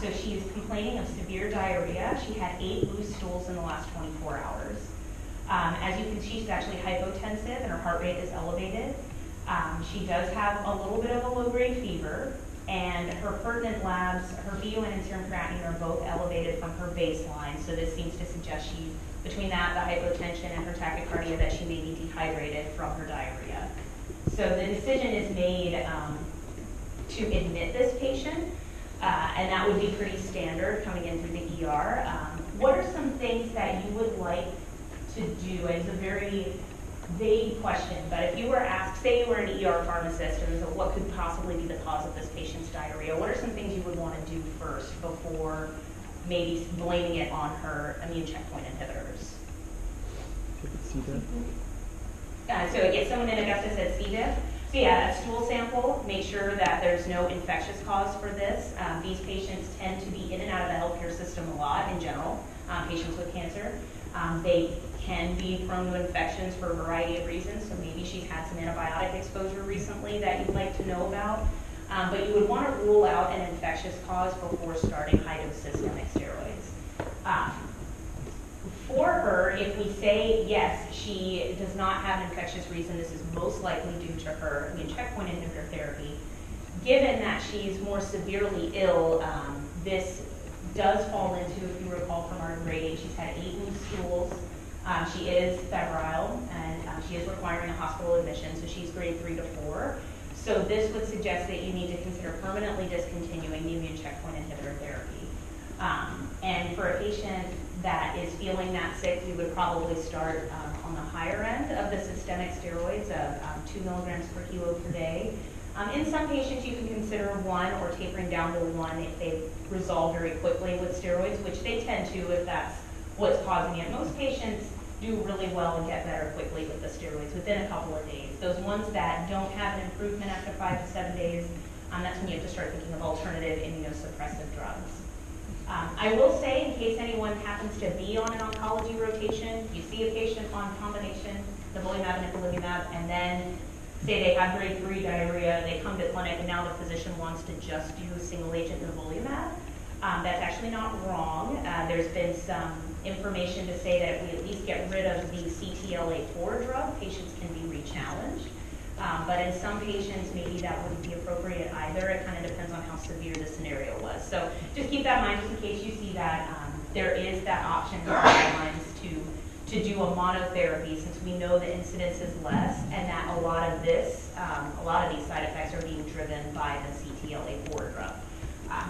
So she's complaining of severe diarrhea. She had 8 loose stools in the last 24 hours. As you can see, she's actually hypotensive and her heart rate is elevated. She does have a little bit of a low-grade fever, and her pertinent labs, her BUN and serum creatinine are both elevated from her baseline. So this seems to suggest between that, the hypotension and her tachycardia, that she may be dehydrated from her diarrhea. So the decision is made to admit this patient, and that would be pretty standard coming in through the ER. What are some things that you would like to do? It's a very vague question, but if you were asked, say you were an ER pharmacist, and so what could possibly be the cause of this patient's diarrhea, what are some things you would want to do first before maybe blaming it on her immune checkpoint inhibitors? C. diff? So if someone in Augusta said C. diff, so yeah, a stool sample, make sure that there's no infectious cause for this. These patients tend to be in and out of the healthcare system a lot in general, patients with cancer. They can be prone to infections for a variety of reasons, so maybe she's had some antibiotic exposure recently that you'd like to know about. But you would want to rule out an infectious cause before starting high-dose systemic steroids. For her, if we say, yes, she does not have an infectious reason, this is most likely due to her immune checkpoint inhibitor therapy, given that she's more severely ill, this does fall into, if you recall from our grading, she's had 8 loose stools. She is febrile, and she is requiring a hospital admission, so she's grade 3 to 4. So this would suggest that you need to consider permanently discontinuing the immune checkpoint inhibitor therapy. And for a patient that is feeling that sick, we would probably start on the higher end of the systemic steroids of 2 milligrams per kilo per day. In some patients, you can consider 1 or tapering down to 1 if they resolve very quickly with steroids, which they tend to if that's what's causing it. Most patients do really well and get better quickly with the steroids within a couple of days. Those ones that don't have an improvement after 5 to 7 days, that's when you have to start thinking of alternative immunosuppressive drugs. I will say, in case anyone happens to be on an oncology rotation, you see a patient on combination nivolumab and ipilimumab, and then say they have grade 3 diarrhea, they come to clinic, and now the physician wants to just do single agent nivolumab. That's actually not wrong. There's been some information to say that if we at least get rid of the CTLA-4 drug, patients can be re-challenged. But in some patients, maybe that wouldn't be appropriate either. It kind of depends on how severe the scenario was. So just keep that in mind, just in case you see that there is that option in the guidelines to do a monotherapy, since we know the incidence is less, and that a lot of these side effects are being driven by the CTLA-4 drug.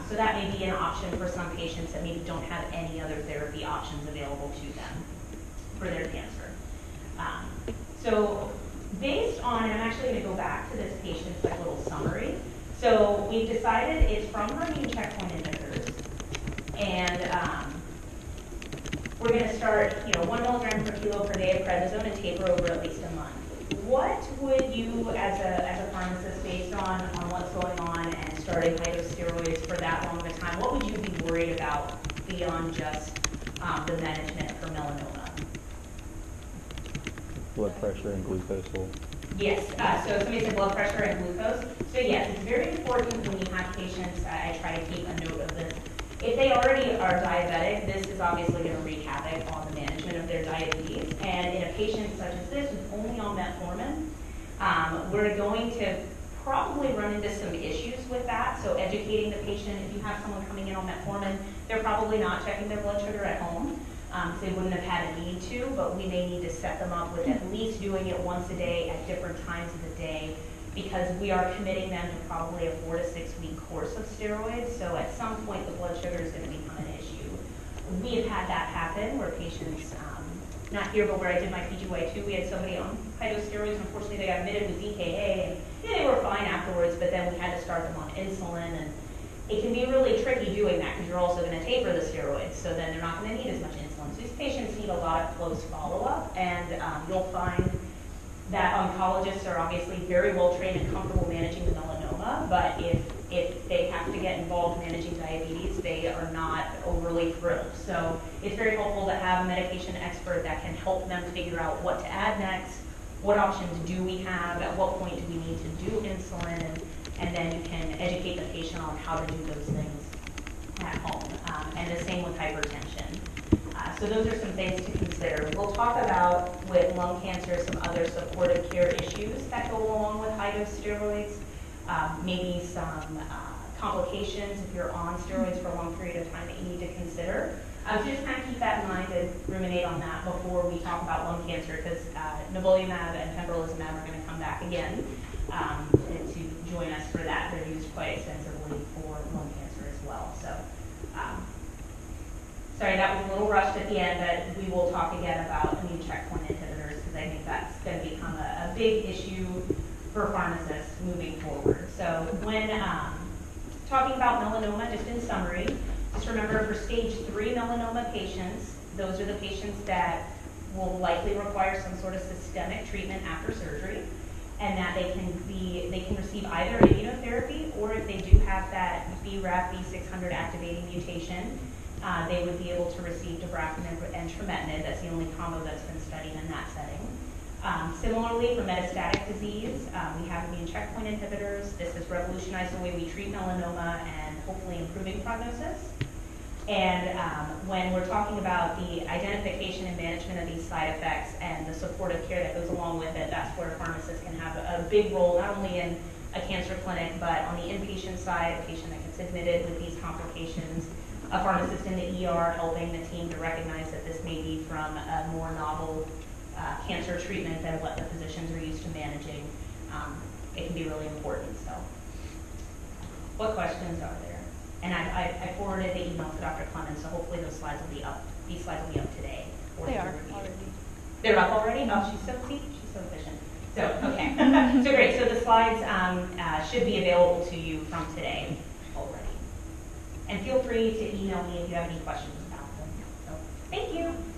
So that may be an option for some patients that maybe don't have any other therapy options available to them for their cancer. So based on, and I'm actually going to go back to this patient's little summary. So we've decided it's from her immune checkpoint inhibitors, and we're going to start, 1 milligram per kilo per day of prednisone and taper over at least a month. What would you, as a pharmacist, based on what's going on and starting high-dose steroids for that long of a time, what would you be worried about beyond just the management for melanoma? Blood pressure and glucose will. Yes, so somebody said blood pressure and glucose. So yes, it's very important when you have patients, I try to keep a note of this. If they already are diabetic, this is obviously going to wreak havoc on the management of their diabetes. And in a patient such as this, who's only on metformin, we're going to probably run into some issues with that. So educating the patient, if you have someone coming in on metformin, they're probably not checking their blood sugar at home. So they wouldn't have had a need to, but we may need to set them up with at least doing it once a day at different times of the day, because we are committing them to probably a 4 to 6 week course of steroids. So at some point, the blood sugar is going to become an issue. We have had that happen where patients, not here, but where I did my PGY2, we had somebody on high-dose steroids. Unfortunately, they got admitted with ZKA, and they were fine afterwards, but then we had to start them on insulin, and it can be really tricky doing that because you're also going to taper the steroids, so then they're not going to need as much insulin. So these patients need a lot of close follow-up, and you'll find that oncologists are obviously very well trained and comfortable managing the melanoma, but if they have to get involved managing diabetes, they are not overly thrilled. So it's very helpful to have a medication expert that can help them figure out what to add next, what options do we have, at what point do we need to do insulin, and then you can educate the patient on how to do those things at home. And the same with hypertension. So those are some things to consider. We'll talk about, with lung cancer, some other supportive care issues that go along with high-dose steroids, maybe some complications if you're on steroids for a long period of time that you need to consider. So just kind of keep that in mind and ruminate on that before we talk about lung cancer, because nivolumab and pembrolizumab are going to come back again to join us for that. They're used quite extensively for lung cancer as well. So. Sorry, that was a little rushed at the end, but we will talk again about immune checkpoint inhibitors, because I think that's going to become a big issue for pharmacists moving forward. So when talking about melanoma, just in summary, just remember for stage 3 melanoma patients, those are the patients that will likely require some sort of systemic treatment after surgery, and that they can receive either immunotherapy, or if they do have that BRAF V600 activating mutation, they would be able to receive dabrafenib and trametinib. That's the only combo that's been studied in that setting. Similarly, for metastatic disease, we have immune checkpoint inhibitors. This has revolutionized the way we treat melanoma and hopefully improving prognosis. And when we're talking about the identification and management of these side effects and the supportive care that goes along with it, that's where pharmacists can have a big role, not only in a cancer clinic, but on the inpatient side, a patient that gets admitted with these complications, a pharmacist in the ER helping the team to recognize that this may be from a more novel cancer treatment than what the physicians are used to managing. It can be really important. So, what questions are there? And I forwarded the email to Dr. Clemens, so hopefully those slides will be up. These slides will be up today. They are already. They're up already? Oh, she's so efficient. So, okay. So great. So the slides should be available to you from today already. And feel free to email me if you have any questions about them. So, Thank you.